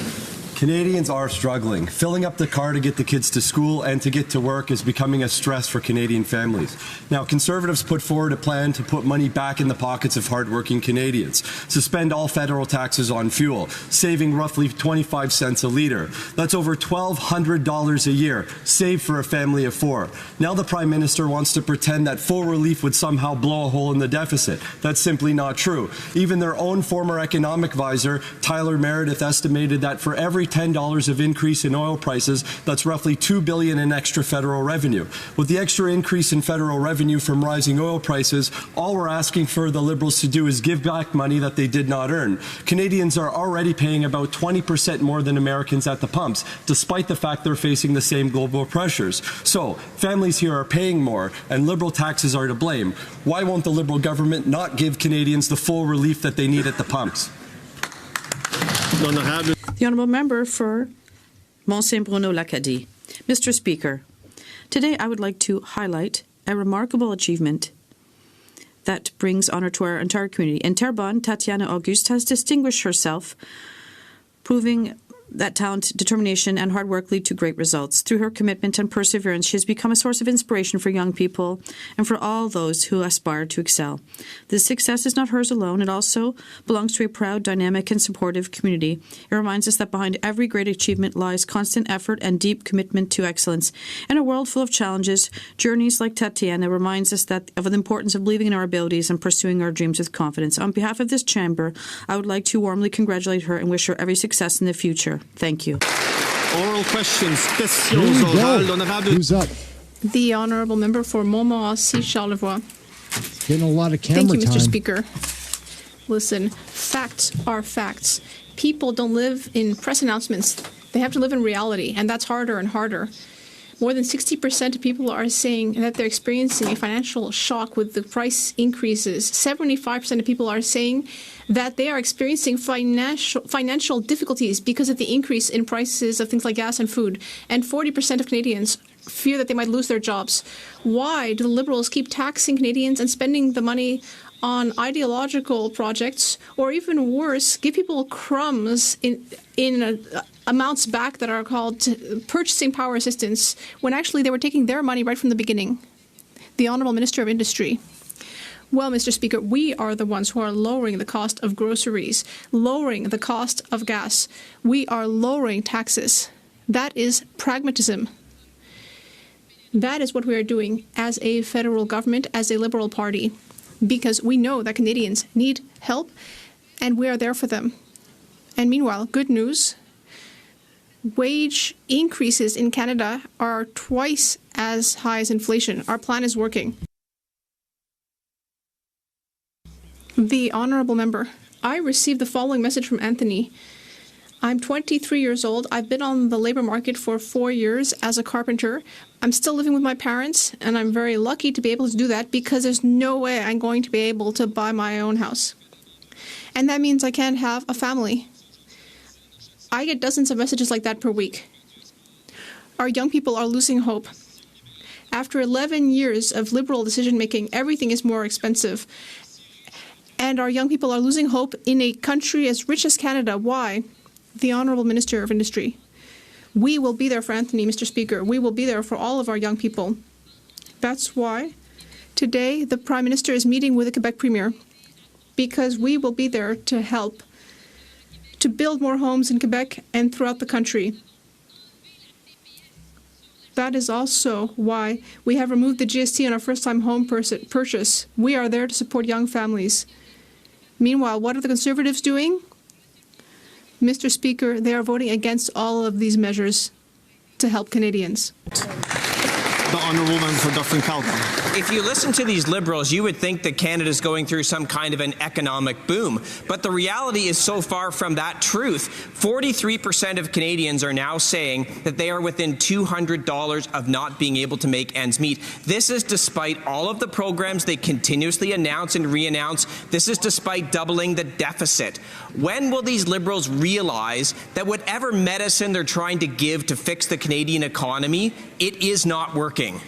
Canadians are struggling. Filling up the car to get the kids to school and to get to work is becoming a stress for Canadian families. Now, Conservatives put forward a plan to put money back in the pockets of hardworking Canadians, suspend all federal taxes on fuel, saving roughly 25 cents a litre. That's over $1,200 a year, saved for a family of four. Now the Prime Minister wants to pretend that full relief would somehow blow a hole in the deficit. That's simply not true. Even their own former economic advisor, Tyler Meredith, estimated that for every $10 of increase in oil prices, that's roughly $2 billion in extra federal revenue. With the extra increase in federal revenue from rising oil prices, all we're asking for the Liberals to do is give back money that they did not earn. Canadians are already paying about 20% more than Americans at the pumps, despite the fact they're facing the same global pressures. So, families here are paying more, and Liberal taxes are to blame. Why won't the Liberal government not give Canadians the full relief that they need at the pumps? The Honourable Member for Mont-Saint-Bruno-L'Acadie. Mr. Speaker, today I would like to highlight a remarkable achievement that brings honor to our entire community. In Terrebonne, Tatiana Auguste has distinguished herself, proving that talent, determination, and hard work lead to great results. Through her commitment and perseverance, she has become a source of inspiration for young people and for all those who aspire to excel. This success is not hers alone. It also belongs to a proud, dynamic, and supportive community. It reminds us that behind every great achievement lies constant effort and deep commitment to excellence. In a world full of challenges, journeys like Tatiana reminds us that of the importance of believing in our abilities and pursuing our dreams with confidence. On behalf of this chamber, I would like to warmly congratulate her and wish her every success in the future. Thank you. Oral questions. Questions orales. Who's up? The Honourable Member for Montmorency Charlevoix. Getting a lot of camera Thank you, Mr. time. Speaker. Listen, facts are facts. People don't live in press announcements. They have to live in reality, and that's harder and harder. More than 60% of people are saying that they're experiencing a financial shock with the price increases. 75% of people are saying that they are experiencing financial difficulties because of the increase in prices of things like gas and food. And 40% of Canadians fear that they might lose their jobs. Why do the Liberals keep taxing Canadians and spending the money on ideological projects, or even worse, give people crumbs in amounts back that are called purchasing power assistance, when actually they were taking their money right from the beginning? The Honourable Minister of Industry. Well, Mr. Speaker, we are the ones who are lowering the cost of groceries, lowering the cost of gas. We are lowering taxes. That is pragmatism. That is what we are doing as a federal government, as a Liberal Party, because we know that Canadians need help, and we are there for them. And meanwhile, good news, wage increases in Canada are twice as high as inflation. Our plan is working. The Honourable Member, I received the following message from Anthony. I'm 23 years old. I've been on the labour market for 4 years as a carpenter. I'm still living with my parents, and I'm very lucky to be able to do that because there's no way I'm going to be able to buy my own house. And that means I can't have a family. I get dozens of messages like that per week. Our young people are losing hope. After 11 years of Liberal decision-making, everything is more expensive. And our young people are losing hope in a country as rich as Canada. Why? The Honourable Minister of Industry. We will be there for Anthony, Mr. Speaker. We will be there for all of our young people. That's why today the Prime Minister is meeting with the Quebec Premier, because we will be there to help to build more homes in Quebec and throughout the country. That is also why we have removed the GST on our first-time home purchase. We are there to support young families. Meanwhile, what are the Conservatives doing? Mr. Speaker, they are voting against all of these measures to help Canadians. The Honourable Member for Dufferin-Caledon. If you listen to these Liberals, you would think that Canada's going through some kind of an economic boom. But the reality is so far from that truth. 43% of Canadians are now saying that they are within $200 of not being able to make ends meet. This is despite all of the programs they continuously announce and re-announce. This is despite doubling the deficit. When will these Liberals realize that whatever medicine they're trying to give to fix the Canadian economy, it is not working?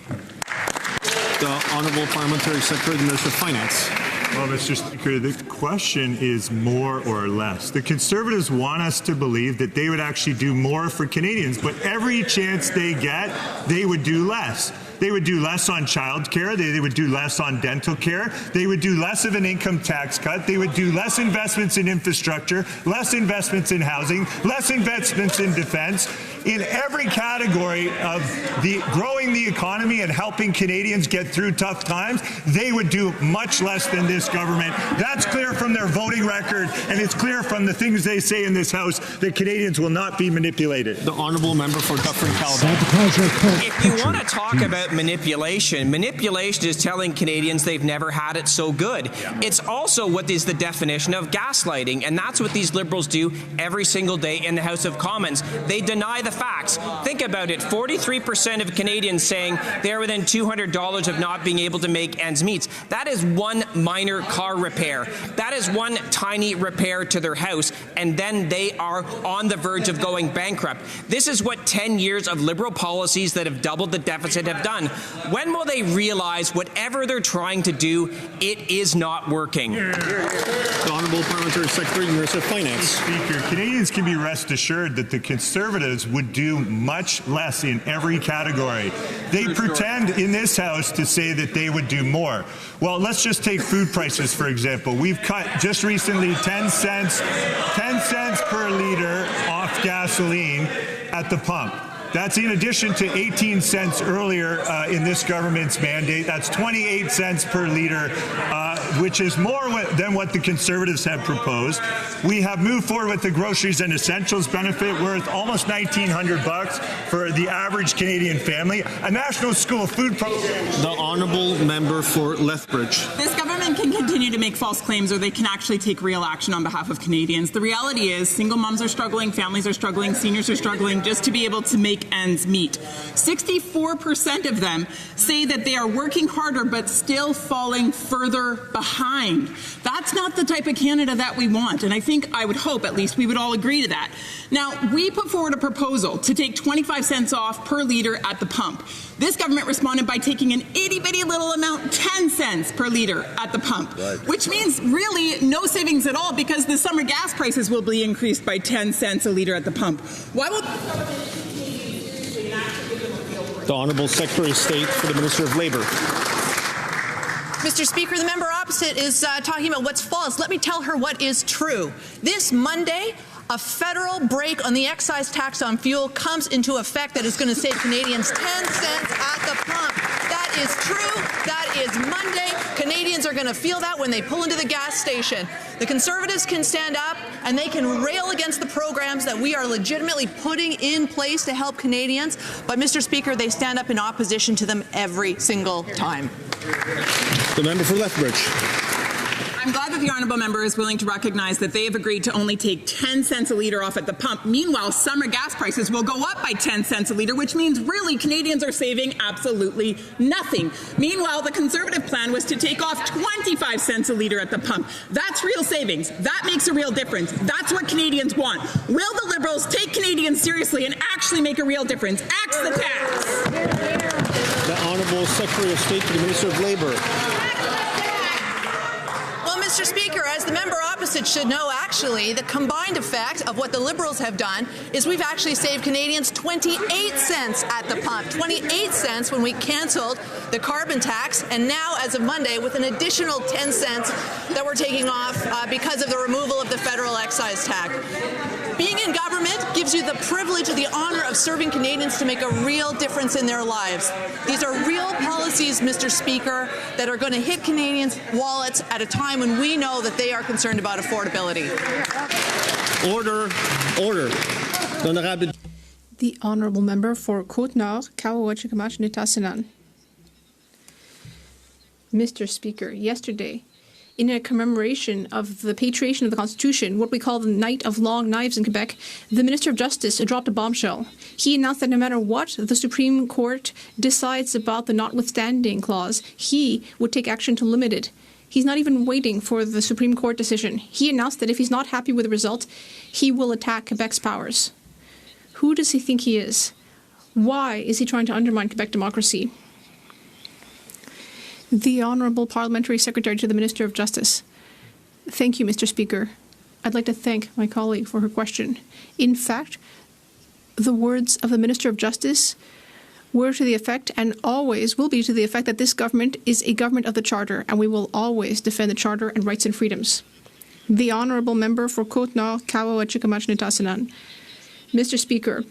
The Honourable Parliamentary Secretary of the Minister of Finance. Well, Mr. Speaker, the question is more or less. The Conservatives want us to believe that they would actually do more for Canadians, but every chance they get, they would do less. They would do less on childcare. They would do less on dental care. They would do less of an income tax cut. They would do less investments in infrastructure, less investments in housing, less investments in defence. In every category of growing the economy and helping Canadians get through tough times, they would do much less than this government. That's clear from their voting record, and it's clear from the things they say in this House that Canadians will not be manipulated. The Honourable Member for Dufferin-Caledon. If you want to talk about manipulation is telling Canadians they've never had it so good. It's also what is the definition of gaslighting, and that's what these Liberals do every single day in the House of Commons. They deny the the facts. Think about it. 43% of Canadians saying they're within $200 of not being able to make ends meet. That is one minor car repair. That is one tiny repair to their house, and then they are on the verge of going bankrupt. This is what 10 years of Liberal policies that have doubled the deficit have done. When will they realize whatever they're trying to do, it is not working? The Honourable Parliamentary Secretary, Minister of Finance. Speaker, Canadians can be rest assured that the Conservatives would do much less in every category. They pretend in this House to say that they would do more. Well, let's just take food prices, for example. We've cut just recently 10 cents per litre off gasoline at the pump. That's in addition to 18 cents earlier in this government's mandate. That's 28 cents per litre, which is more than what the Conservatives have proposed. We have moved forward with the groceries and essentials benefit worth almost $1,900 for the average Canadian family. A national school food program. The Honourable Member for Lethbridge. This government can continue to make false claims, or they can actually take real action on behalf of Canadians. The reality is single moms are struggling, families are struggling, seniors are struggling just to be able to make ends meet. 64% of them say that they are working harder but still falling further behind. That's not the type of Canada that we want, and I would hope at least we would all agree to that. Now, we put forward a proposal to take 25 cents off per litre at the pump. This government responded by taking an itty-bitty little amount, 10 cents per litre at the pump, which means really no savings at all because the summer gas prices will be increased by 10 cents a litre at the pump. Why will The Honourable Secretary of State for the Minister of Labour. Mr. Speaker, the member opposite is talking about what's false. Let me tell her what is true. This Monday, a federal break on the excise tax on fuel comes into effect that is going to save Canadians 10 cents at the pump. That is true. That is Monday. Canadians are going to feel that when they pull into the gas station. The Conservatives can stand up and they can rail against the programs that we are legitimately putting in place to help Canadians. But, Mr. Speaker, they stand up in opposition to them every single time. The member for Lethbridge. I'm glad that the honourable member is willing to recognise that they have agreed to only take 10 cents a litre off at the pump. Meanwhile, summer gas prices will go up by 10 cents a litre, which means really Canadians are saving absolutely nothing. Meanwhile, the Conservative plan was to take off 25 cents a litre at the pump. That's real savings. That makes a real difference. That's what Canadians want. Will the Liberals take Canadians seriously and actually make a real difference? Axe the tax. The Honourable Secretary of State for the Minister of Labour. Mr. Speaker, as the member opposite should know, actually, the combined effect of what the Liberals have done is we've actually saved Canadians 28 cents at the pump, 28 cents when we cancelled the carbon tax, and now, as of Monday, with an additional 10 cents that we're taking off because of the removal of the federal excise tax. Being in government gives you the privilege or the honour of serving Canadians to make a real difference in their lives. These are real policies, Mr. Speaker, that are going to hit Canadians' wallets at a time when we know that they are concerned about affordability. Order. The Honourable Member for Côte-Nord, Kawa-Wachikamach-Nitassinan. Mr. Speaker, yesterday, in a commemoration of the patriation of the Constitution, what we call the Night of Long Knives in Quebec, the Minister of Justice dropped a bombshell. He announced that no matter what the Supreme Court decides about the notwithstanding clause, he would take action to limit it. He's not even waiting for the Supreme Court decision. He announced that if he's not happy with the result, he will attack Quebec's powers. Who does he think he is? Why is he trying to undermine Quebec democracy? The Honourable Parliamentary Secretary to the Minister of Justice. Thank you, Mr. Speaker. I'd like to thank my colleague for her question. In fact, the words of the Minister of Justice were to the effect, and always will be to the effect, that this government is a government of the Charter, and we will always defend the Charter and rights and freedoms. The Honourable Member for Côte-Nord, Kawa-Wachikamach-Nitassinan. Mr. Speaker,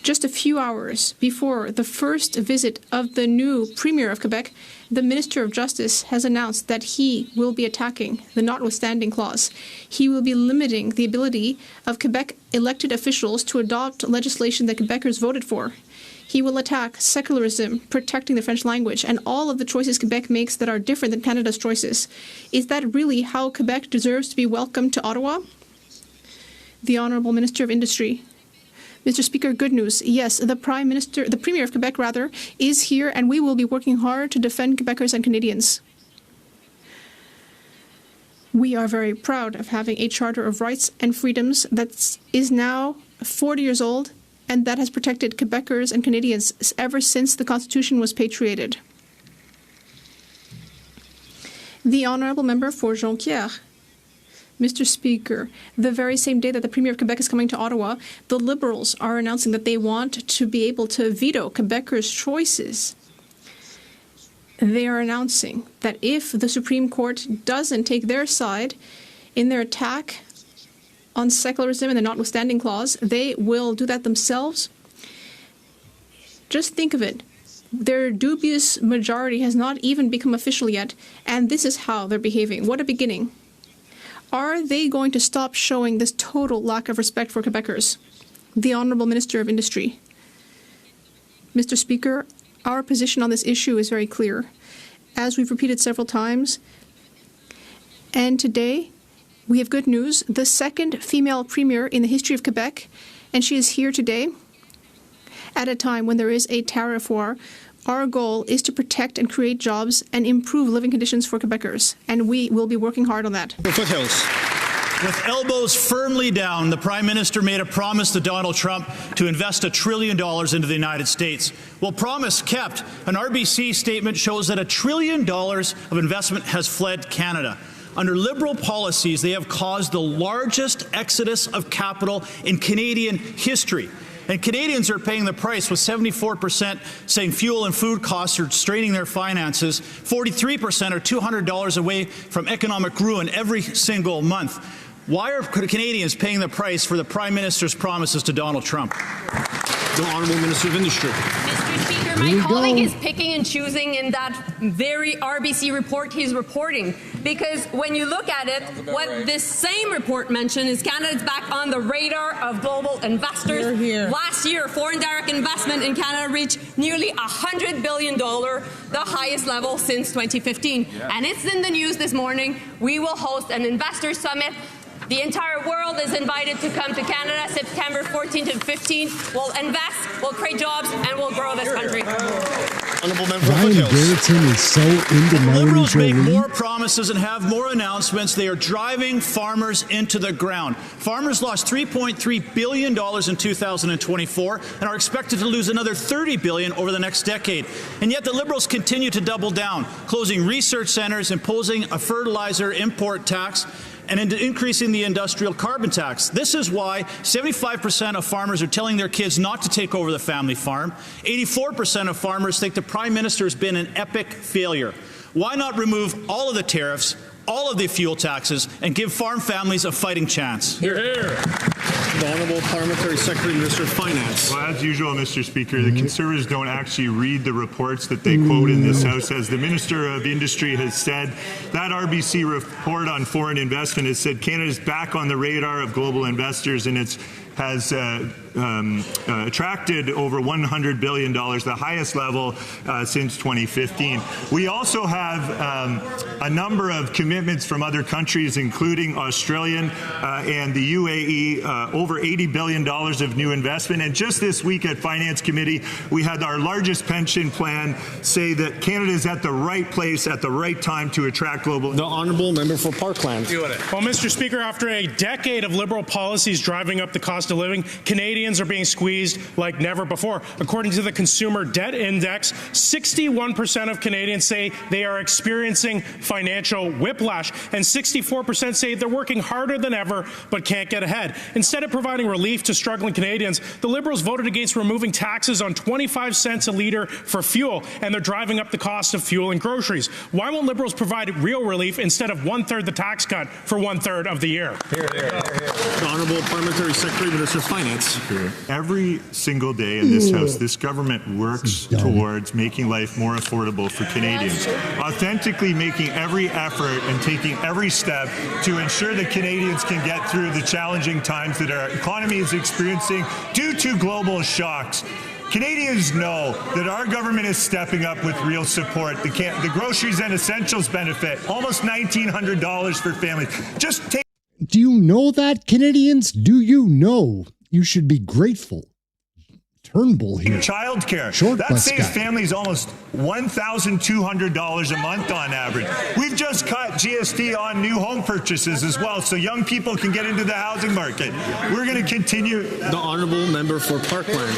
just a few hours before the first visit of the new Premier of Quebec, the Minister of Justice has announced that he will be attacking the notwithstanding clause. He will be limiting the ability of Quebec elected officials to adopt legislation that Quebecers voted for. He will attack secularism, protecting the French language, and all of the choices Quebec makes that are different than Canada's choices. Is that really how Quebec deserves to be welcomed to Ottawa? The Honourable Minister of Industry. Mr. Speaker, good news. Yes, the Premier of Quebec, is here, and we will be working hard to defend Quebecers and Canadians. We are very proud of having a Charter of Rights and Freedoms that is now 40 years old and that has protected Quebecers and Canadians ever since the Constitution was patriated. The Honourable Member for Jonquière. Mr. Speaker, the very same day that the Premier of Quebec is coming to Ottawa, the Liberals are announcing that they want to be able to veto Quebecers' choices. They are announcing that if the Supreme Court doesn't take their side in their attack on secularism and the notwithstanding clause, they will do that themselves. Just think of it. Their dubious majority has not even become official yet, and this is how they're behaving. What a beginning. Are they going to stop showing this total lack of respect for Quebecers? The Honourable Minister of Industry. Mr. Speaker, our position on this issue is very clear. As we've repeated several times, and today we have good news, the second female Premier in the history of Quebec, and she is here today at a time when there is a tariff war. Our goal is to protect and create jobs and improve living conditions for Quebecers, and we will be working hard on that. Foothills. With elbows firmly down, the Prime Minister made a promise to Donald Trump to invest $1 trillion into the United States. Well, promise kept. An RBC statement shows that $1 trillion of investment has fled Canada. Under Liberal policies, they have caused the largest exodus of capital in Canadian history. And Canadians are paying the price, with 74% saying fuel and food costs are straining their finances. 43% are $200 away from economic ruin every single month. Why are Canadians paying the price for the Prime Minister's promises to Donald Trump? The Honourable Minister of Industry. Mr. Speaker, my colleague is picking and choosing in that very RBC report he's reporting. Because when you look at it, what this same report mentioned is Canada's back on the radar of global investors. Last year, foreign direct investment in Canada reached nearly $100 billion, the highest level since 2015. And it's in the news this morning. We will host an investor summit. The entire world is invited to come to Canada September 14th and 15th. We'll invest, we'll create jobs, and we'll grow this country. Ryan Garrison is so into Melanie Liberals make Jolie. more promises and have more announcements. They are driving farmers into the ground. Farmers lost $3.3 billion in 2024 and are expected to lose another $30 billion over the next decade. And yet the Liberals continue to double down, closing research centres, imposing a fertilizer import tax, and increasing the industrial carbon tax. This is why 75% of farmers are telling their kids not to take over the family farm. 84% of farmers think the Prime Minister has been an epic failure. Why not remove all of the tariffs, all of the fuel taxes, and give farm families a fighting chance? Hear, hear. The Honourable Parliamentary Secretary, Minister of Finance. Well, as usual, Mr. Speaker, the Conservatives don't actually read the reports that they quote in this House. As the Minister of Industry has said, that RBC report on foreign investment has said Canada's back on the radar of global investors, and has attracted over $100 billion, the highest level since 2015. We also have a number of commitments from other countries, including Australia and the UAE, over $80 billion of new investment. And just this week at Finance Committee, we had our largest pension plan say that Canada is at the right place at the right time to attract global. The Honourable Member for Parkland. Well, Mr. Speaker, after a decade of Liberal policies driving up the cost of living, Canadians are being squeezed like never before. According to the Consumer Debt Index, 61% of Canadians say they are experiencing financial whiplash, and 64% say they're working harder than ever but can't get ahead. Instead of providing relief to struggling Canadians, the Liberals voted against removing taxes on 25 cents a litre for fuel, and they're driving up the cost of fuel and groceries. Why won't Liberals provide real relief instead of one-third the tax cut for one-third of the year? The Honourable Parliamentary Secretary, Minister of Finance. Every single day in this House, this government works towards making life more affordable for Canadians, authentically making every effort and taking every step to ensure that Canadians can get through the challenging times that our economy is experiencing due to global shocks. Canadians know that our government is stepping up with real support. The groceries and essentials benefit, almost $1,900 for families. Just take. Do you know that, Canadians? Do you know you should be grateful Turnbull here. Childcare. Short That bus saves guy. families almost $1,200 a month on average. We've just cut GST on new home purchases as well, so young people can get into the housing market. We're going to continue. The honourable member for Parkland.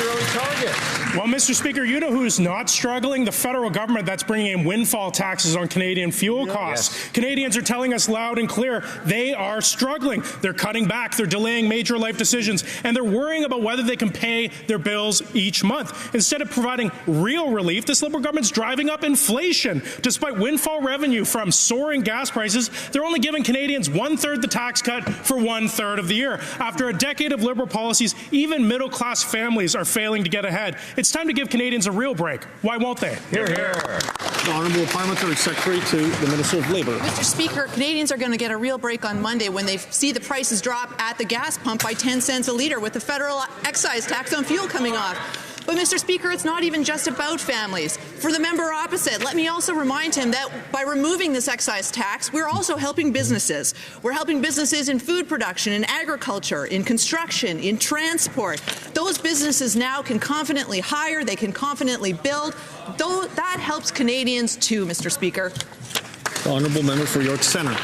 Well, Mr. Speaker, you know who's not struggling? The federal government that's bringing in windfall taxes on Canadian fuel costs. Yes. Canadians are telling us loud and clear they are struggling. They're cutting back. They're delaying major life decisions. And they're worrying about whether they can pay their bills each month. Instead of providing real relief, this Liberal government's driving up inflation. Despite windfall revenue from soaring gas prices, they're only giving Canadians 1/3 the tax cut for 1/3 of the year. After a decade of Liberal policies, even middle-class families are failing to get ahead. It's time to give Canadians a real break. Why won't they? Hear, hear. The Honourable Parliamentary Secretary to the Minister of Labour. Mr. Speaker, Canadians are going to get a real break on Monday when they see the prices drop at the gas pump by 10 cents a litre with the federal excise tax on fuel coming off. But, Mr. Speaker, it's not even just about families. For the member opposite, let me also remind him that by removing this excise tax, we're also helping businesses. We're helping businesses in food production, in agriculture, in construction, in transport. Those businesses now can confidently hire, they can confidently build. That helps Canadians too, Mr. Speaker. The honourable member for York Centre.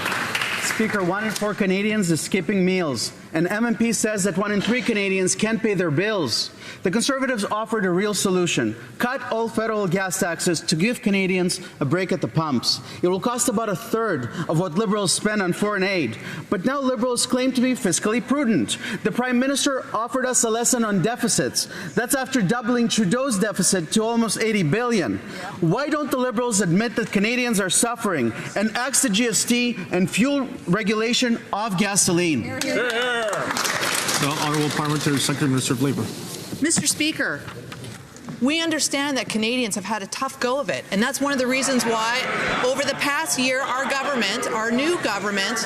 Speaker, 1 in 4 Canadians is skipping meals. An MMP says that 1 in 3 Canadians can't pay their bills. The Conservatives offered a real solution. Cut all federal gas taxes to give Canadians a break at the pumps. It will cost about 1/3 of what Liberals spend on foreign aid. But now Liberals claim to be fiscally prudent. The Prime Minister offered us a lesson on deficits. That's after doubling Trudeau's deficit to almost $80 billion. Why don't the Liberals admit that Canadians are suffering and axe the GST and fuel regulation of gasoline? The Honourable Parliamentary Secretary, Minister of Labour. Mr. Speaker, we understand that Canadians have had a tough go of it, and that's one of the reasons why over the past year our government, our new government,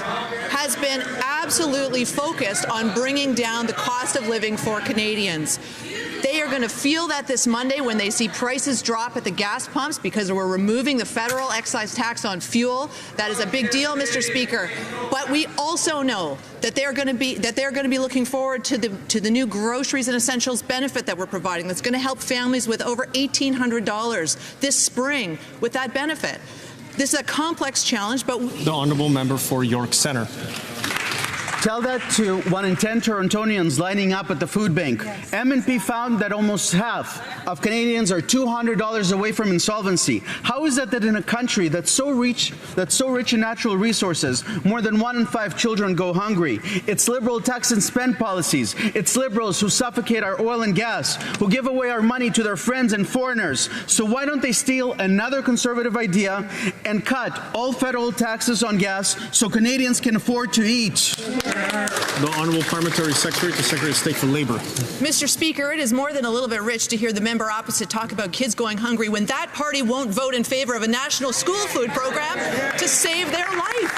has been absolutely focused on bringing down the cost of living for Canadians. They are going to feel that this Monday when they see prices drop at the gas pumps because we're removing the federal excise tax on fuel. That is a big deal, Mr. Speaker. But we also know that they're going to be looking forward to the new groceries and essentials benefit that we're providing. That's going to help families with over $1,800 this spring with that benefit. This is a complex challenge, but the honourable member for York Centre. Tell that to 1 in 10 Torontonians lining up at the food bank. Yes. MNP found that almost half of Canadians are $200 away from insolvency. How is that in a country that's so rich in natural resources, more than 1 in 5 children go hungry? It's Liberal tax and spend policies. It's Liberals who suffocate our oil and gas, who give away our money to their friends and foreigners. So why don't they steal another Conservative idea and cut all federal taxes on gas so Canadians can afford to eat? The Honourable Parliamentary Secretary to Secretary of State for Labour. Mr. Speaker, it is more than a little bit rich to hear the member opposite talk about kids going hungry when that party won't vote in favour of a national school food program to save their life.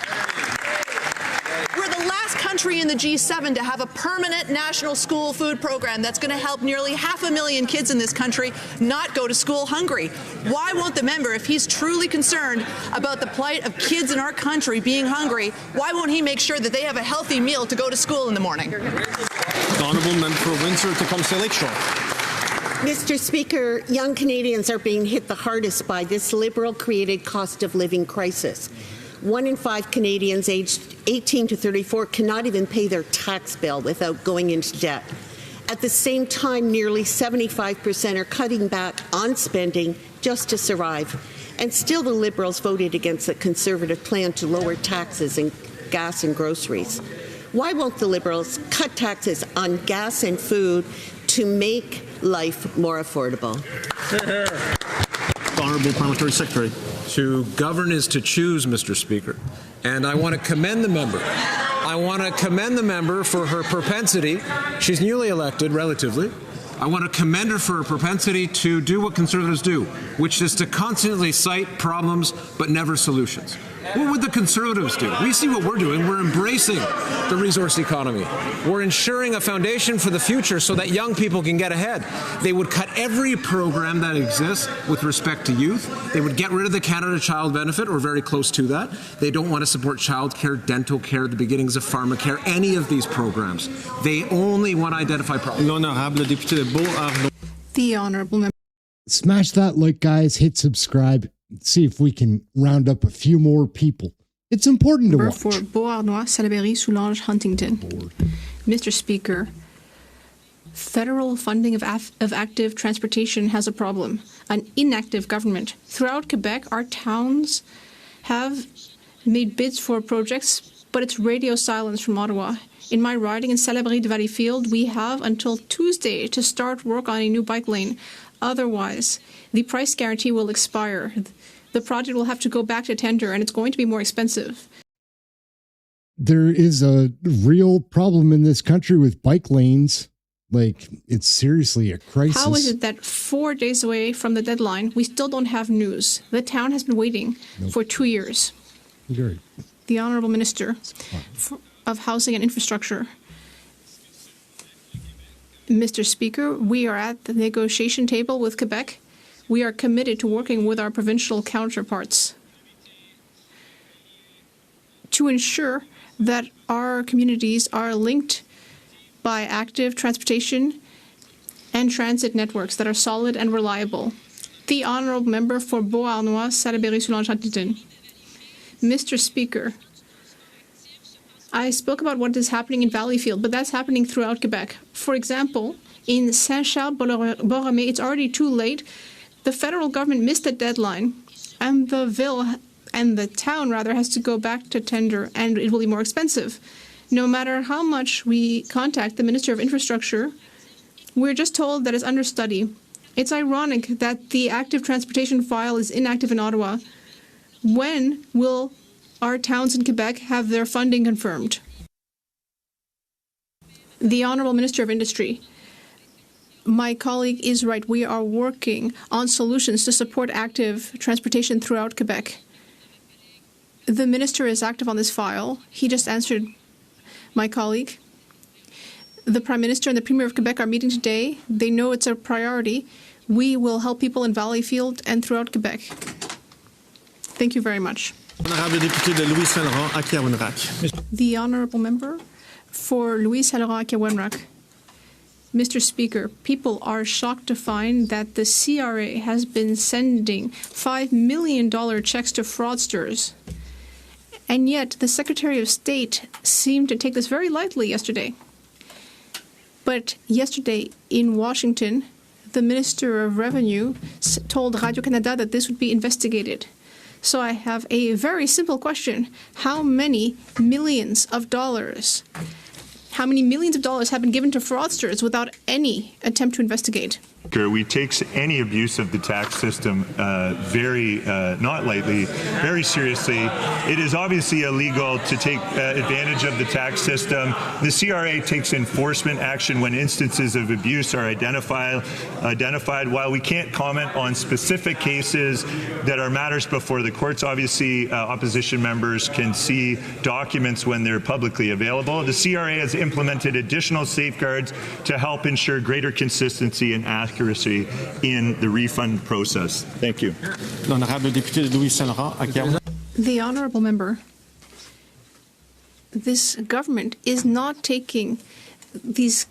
We're the last country in the G7 to have a permanent national school food program that's going to help nearly 500,000 kids in this country not go to school hungry. Why won't the member, if he's truly concerned about the plight of kids in our country being hungry, why won't he make sure that they have a healthy meal to go to school in the morning? The honourable member for Windsor to come to Lakeshore. Mr. Speaker, young Canadians are being hit the hardest by this Liberal-created cost of living crisis. 1 in 5 Canadians aged 18 to 34 cannot even pay their tax bill without going into debt. At the same time, nearly 75% are cutting back on spending just to survive. And still the Liberals voted against a Conservative plan to lower taxes on gas and groceries. Why won't the Liberals cut taxes on gas and food to make life more affordable? The Honourable Parliamentary Secretary. To govern is to choose, Mr. Speaker. And I want to commend the member. I want to commend the member for her propensity. She's newly elected, relatively. I want to commend her for her propensity to do what Conservatives do, which is to constantly cite problems but never solutions. What would the Conservatives do? We see what we're doing. We're embracing the resource economy. We're ensuring a foundation for the future so that young people can get ahead. They would cut every program that exists with respect to youth. They would get rid of the Canada Child Benefit, or very close to that. They don't want to support childcare, dental care, the beginnings of pharmacare, any of these programs. They only want to identify problems. The honourable member. Smash that like, guys. Hit subscribe. See if we can round up a few more people. It's important to watch. For Beauharnois, Salaberry, Soulanges, Huntington. Mr. Speaker, federal funding of active transportation has a problem. An inactive government. Throughout Quebec, our towns have made bids for projects, but it's radio silence from Ottawa. In my riding in Salaberry de Valleyfield, we have until Tuesday to start work on a new bike lane. Otherwise, the price guarantee will expire. The project will have to go back to tender, and it's going to be more expensive. There is a real problem in this country with bike lanes. Like, it's seriously a crisis. How is it that 4 days away from the deadline, we still don't have news? The town has been waiting for 2 years. Great. The Honourable Minister of Housing and Infrastructure. Mr. Speaker, we are at the negotiation table with Quebec. We are committed to working with our provincial counterparts to ensure that our communities are linked by active transportation and transit networks that are solid and reliable. The Honourable Member for Beauharnois, Salaberry, Soulanges, Huntington. Mr. Speaker, I spoke about what is happening in Valleyfield, but that's happening throughout Quebec. For example, in Saint-Charles-Borromée, it's already too late. The federal government missed the deadline, and the town has to go back to tender, and it will be more expensive. No matter how much we contact the Minister of Infrastructure, we're just told that it's under study. It's ironic that the active transportation file is inactive in Ottawa. When will our towns in Quebec have their funding confirmed? The Honourable Minister of Industry. My colleague is right. We are working on solutions to support active transportation throughout Quebec. The minister is active on this file. He just answered my colleague. The Prime Minister and the Premier of Quebec are meeting today. They know it's a priority. We will help people in Valleyfield and throughout Quebec. Thank you very much. The Honourable Member for Louis Saint-Laurent-Akiawenrak. Mr. Speaker, people are shocked to find that the CRA has been sending $5 million checks to fraudsters. And yet, the Secretary of State seemed to take this very lightly yesterday. But yesterday in Washington, the Minister of Revenue told Radio-Canada that this would be investigated. So I have a very simple question. How many millions of dollars have been given to fraudsters without any attempt to investigate? We take any abuse of the tax system not lightly, very seriously. It is obviously illegal to take advantage of the tax system. The CRA takes enforcement action when instances of abuse are identified. While we can't comment on specific cases that are matters before the courts, obviously opposition members can see documents when they're publicly available. The CRA has implemented additional safeguards to help ensure greater consistency and accuracy in the refund process. Thank you. The Honourable Member, this government is not taking the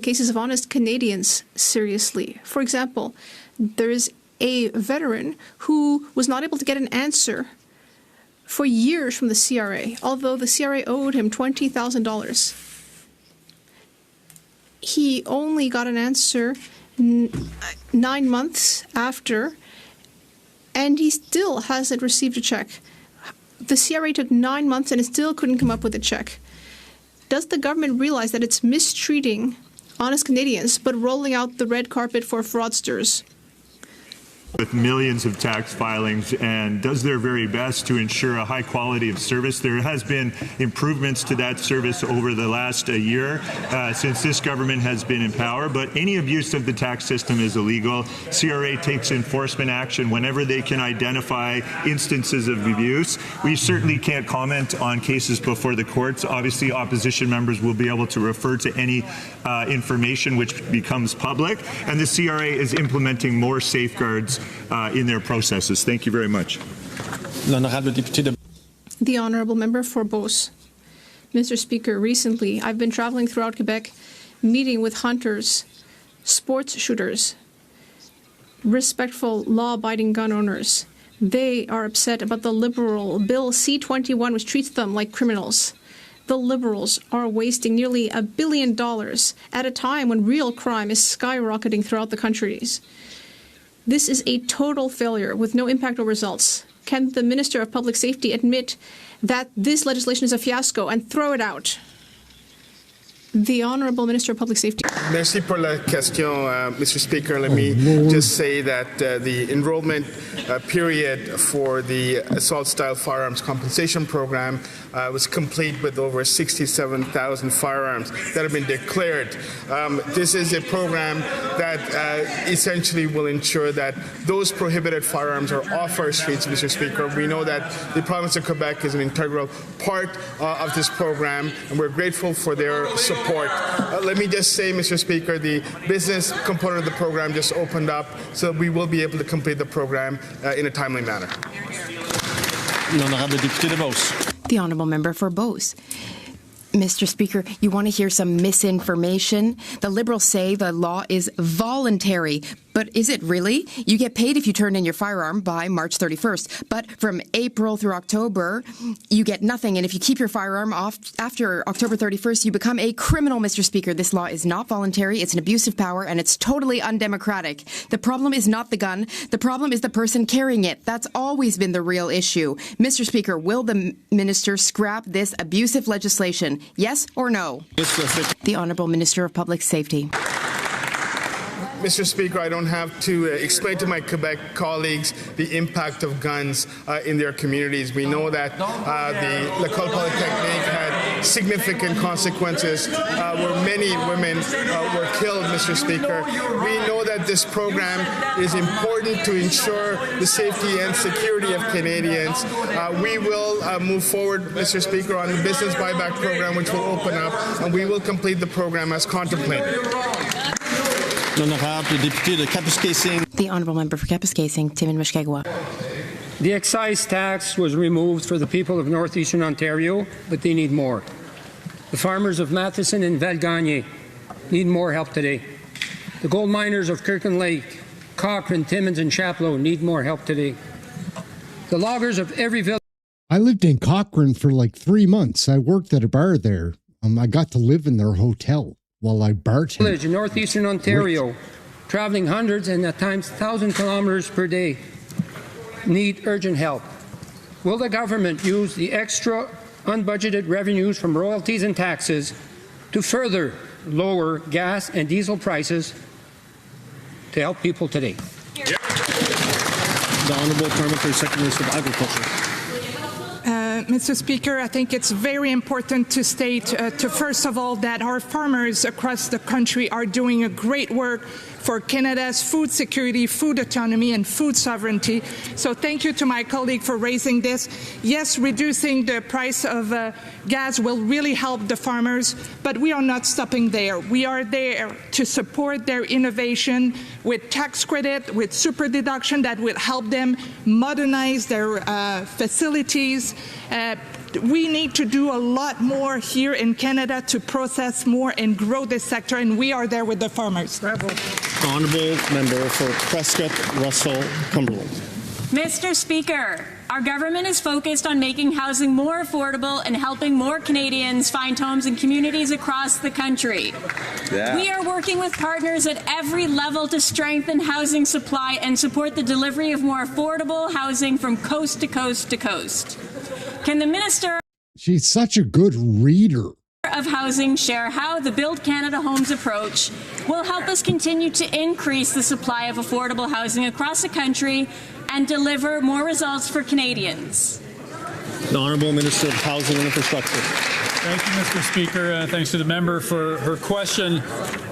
cases of honest Canadians seriously. For example, there is a veteran who was not able to get an answer for years from the CRA, although the CRA owed him $20,000. He only got an answer 9 months after, and he still hasn't received a check. The CRA took 9 months and it still couldn't come up with a check. Does the government realize that it's mistreating honest Canadians but rolling out the red carpet for fraudsters? With millions of tax filings and does their very best to ensure a high quality of service. There has been improvements to that service over the last year since this government has been in power, but any abuse of the tax system is illegal. CRA takes enforcement action whenever they can identify instances of abuse. We certainly can't comment on cases before the courts. Obviously, opposition members will be able to refer to any information which becomes public, and the CRA is implementing more safeguards in their processes. Thank you very much. The Honourable Member for Beauce. Mr. Speaker, recently I've been travelling throughout Quebec, meeting with hunters, sports shooters, respectful, law-abiding gun owners. They are upset about the Liberal Bill C-21, which treats them like criminals. The Liberals are wasting nearly $1 billion at a time when real crime is skyrocketing throughout the countries. This is a total failure with no impact or results. Can the Minister of Public Safety admit that this legislation is a fiasco and throw it out? The Honourable Minister of Public Safety. Merci pour la question, Mr. Speaker. Let me just say that the enrollment period for the assault-style firearms compensation program was complete with over 67,000 firearms that have been declared. This is a program that essentially will ensure that those prohibited firearms are off our streets, Mr. Speaker. We know that the province of Quebec is an integral part of this program, and we're grateful for their support. Let me just say, Mr. Speaker, the business component of the program just opened up, so we will be able to complete the program in a timely manner. The Honourable Member for Beauce. Mr. Speaker, you want to hear some misinformation? The Liberals say the law is voluntary. But is it really? You get paid if you turn in your firearm by March 31st. But from April through October, you get nothing. And if you keep your firearm off after October 31st, you become a criminal, Mr. Speaker. This law is not voluntary. It's an abuse of power, and it's totally undemocratic. The problem is not the gun. The problem is the person carrying it. That's always been the real issue. Mr. Speaker, will the minister scrap this abusive legislation? Yes or no? The Honourable Minister of Public Safety. Mr. Speaker, I don't have to explain to my Quebec colleagues the impact of guns in their communities. We know that the L'École Polytechnique had significant consequences where many women were killed, Mr. Speaker. We know that this program is important to ensure the safety and security of Canadians. We will move forward, Mr. Speaker, on the business buyback program, which will open up, and we will complete the program as contemplated. The Honourable Member for Kapuskasing, Timmins Mushkegwa. The excise tax was removed for the people of northeastern Ontario, but they need more. The farmers of Matheson and Valgagne need more help today. The gold miners of Kirkland Lake, Cochrane, Timmins, and Chapleau need more help today. The loggers of every village. I lived in Cochrane for like 3 months. I worked at a bar there. I got to live in their hotel while I bartended. Village in northeastern Ontario, traveling hundreds and at times 1,000 kilometers per day, need urgent help. Will the government use the extra unbudgeted revenues from royalties and taxes to further lower gas and diesel prices to help people today? The Honourable Parliamentary Secretary of Agriculture. Mr. Speaker, I think it's very important to state, first of all, that our farmers across the country are doing a great work for Canada's food security, food autonomy, and food sovereignty. So thank you to my colleague for raising this. Yes, reducing the price of gas will really help the farmers, but we are not stopping there. We are there to support their innovation with tax credit, with super deduction that will help them modernize their facilities. We need to do a lot more here in Canada to process more and grow this sector, and we are there with the farmers. Bravo. Honourable Member for Prescott Russell Cumberland. Mr. Speaker, our government is focused on making housing more affordable and helping more Canadians find homes in communities across the country. Yeah. We are working with partners at every level to strengthen housing supply and support the delivery of more affordable housing from coast to coast to coast. Can the Minister... She's such a good reader. ...of Housing share how the Build Canada Homes approach will help us continue to increase the supply of affordable housing across the country and deliver more results for Canadians? The Honourable Minister of Housing and Infrastructure. Thank you, Mr. Speaker. Thanks to the member for her question.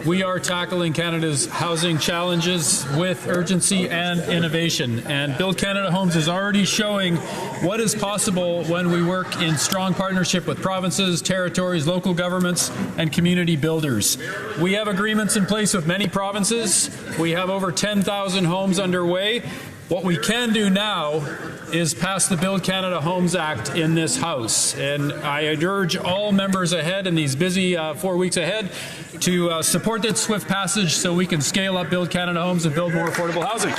We are tackling Canada's housing challenges with urgency and innovation. And Build Canada Homes is already showing what is possible when we work in strong partnership with provinces, territories, local governments, and community builders. We have agreements in place with many provinces. We have over 10,000 homes underway. What we can do now is pass the Build Canada Homes Act in this House. And I urge all members ahead in these busy 4 weeks ahead to support its swift passage so we can scale up Build Canada Homes and build more affordable housing.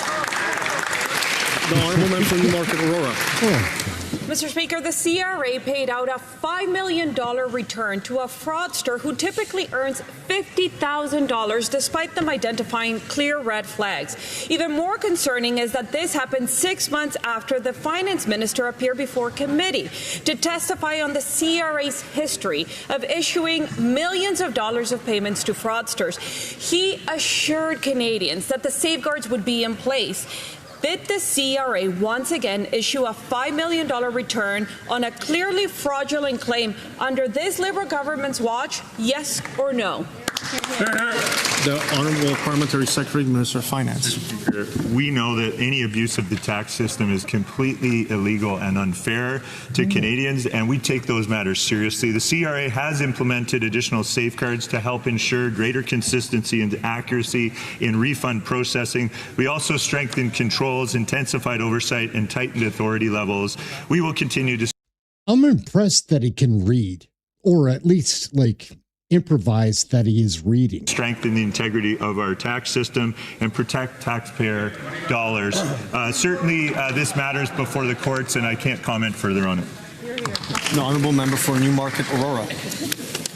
The Honourable Member for Newmarket Aurora. Mr. Speaker, the CRA paid out a $5 million return to a fraudster who typically earns $50,000 despite them identifying clear red flags. Even more concerning is that this happened 6 months after the finance minister appeared before committee to testify on the CRA's history of issuing millions of dollars of payments to fraudsters. He assured Canadians that the safeguards would be in place. Did the CRA once again issue a $5 million return on a clearly fraudulent claim under this Liberal government's watch? Yes or no? The Honourable Parliamentary Secretary, Minister of Finance. We know that any abuse of the tax system is completely illegal and unfair to Canadians, and we take those matters seriously. The CRA has implemented additional safeguards to help ensure greater consistency and accuracy in refund processing. We also strengthened controls, intensified oversight, and tightened authority levels. We will continue to... I'm impressed that he can read, or at least, improvise that he is reading. Strengthen the integrity of our tax system and protect taxpayer dollars. Certainly, this matters before the courts, and I can't comment further on it. The Honourable Member for Newmarket Aurora.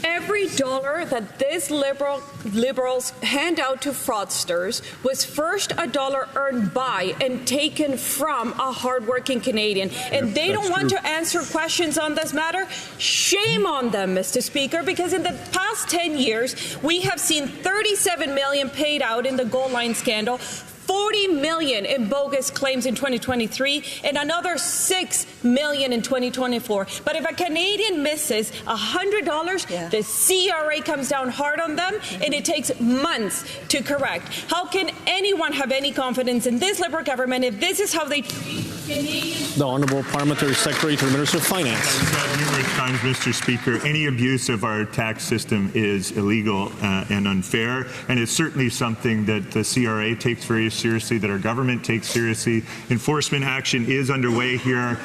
Every dollar that these Liberals hand out to fraudsters was first a dollar earned by and taken from a hardworking Canadian. And they don't want to answer questions on this matter. Shame on them, Mr. Speaker, because in the past 10 years, we have seen $37 million paid out in the gold line scandal, $40 million in bogus claims in 2023, and another $6 million in 2024. But if a Canadian misses $100, the CRA comes down hard on them, and it takes months to correct. How can anyone have any confidence in this Liberal government if this is how they treat Canadians? The Honourable Parliamentary Secretary to the Minister of Finance. I've said numerous times, Mr. Speaker, any abuse of our tax system is illegal and unfair, and it's certainly something that the CRA takes very seriously, that our government takes seriously. Enforcement action is underway here.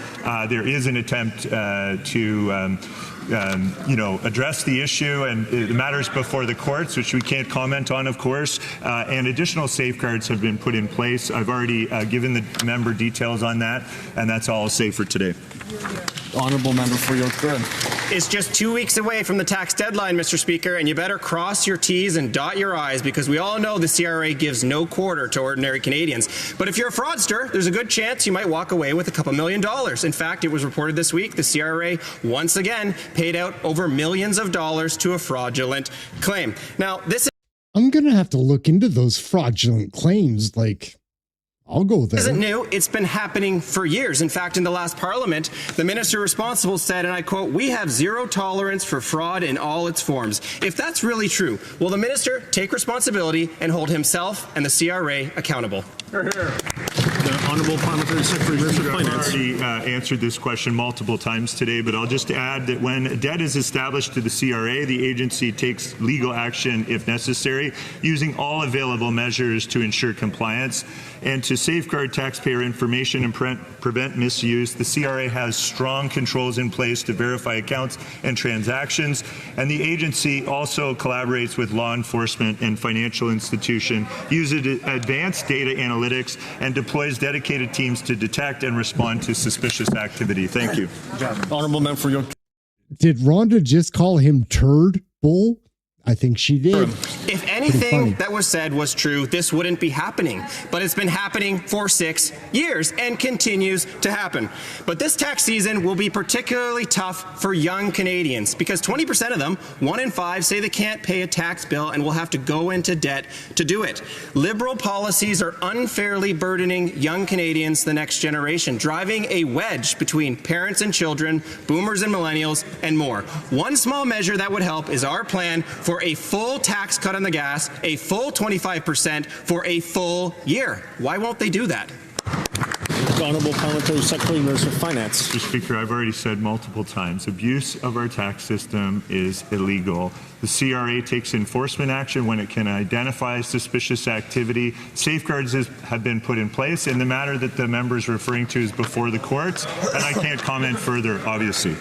There is an attempt to address the issue, and it matters before the courts, which we can't comment on, of course, and additional safeguards have been put in place. I've already given the member details on that, and that's all I'll say for today. Honourable Member for York Good. It's just 2 weeks away from the tax deadline, Mr. Speaker, and you better cross your T's and dot your I's, because we all know the CRA gives no quarter to ordinary Canadians. But if you're a fraudster, there's a good chance you might walk away with a couple $1 million. In fact, it was reported this week the CRA once again paid out over millions of dollars to a fraudulent claim. Now, I'm going to have to look into those fraudulent claims. I'll go there. Isn't new. It's been happening for years. In fact, in the last Parliament, the minister responsible said, and I quote, "We have zero tolerance for fraud in all its forms." If that's really true, will the minister take responsibility and hold himself and the CRA accountable? The Honourable Parliamentary Secretary, Minister of Finance. I've already answered this question multiple times today, but I'll just add that when debt is established to the CRA, the agency takes legal action if necessary, using all available measures to ensure compliance. And to safeguard taxpayer information and prevent misuse, the CRA has strong controls in place to verify accounts and transactions. And the agency also collaborates with law enforcement and financial institutions, uses advanced data analytics, and deploys dedicated teams to detect and respond to suspicious activity. Thank you. Honourable Member for York. Did Rhonda just call him turd bull? I think she did. If anything that was said was true, this wouldn't be happening. But it's been happening for 6 years and continues to happen. But this tax season will be particularly tough for young Canadians because 20% of them, 1 in 5, say they can't pay a tax bill and will have to go into debt to do it. Liberal policies are unfairly burdening young Canadians, the next generation, driving a wedge between parents and children, boomers and millennials, and more. One small measure that would help is our plan for a full tax cut on the gas, a full 25% for a full year. Why won't they do that? The Honourable Parliamentary Secretary, Minister of Finance. Mr. Speaker, I've already said multiple times, abuse of our tax system is illegal. The CRA takes enforcement action when it can identify suspicious activity. Safeguards have been put in place, and the matter that the member is referring to is before the courts, and I can't comment further, obviously.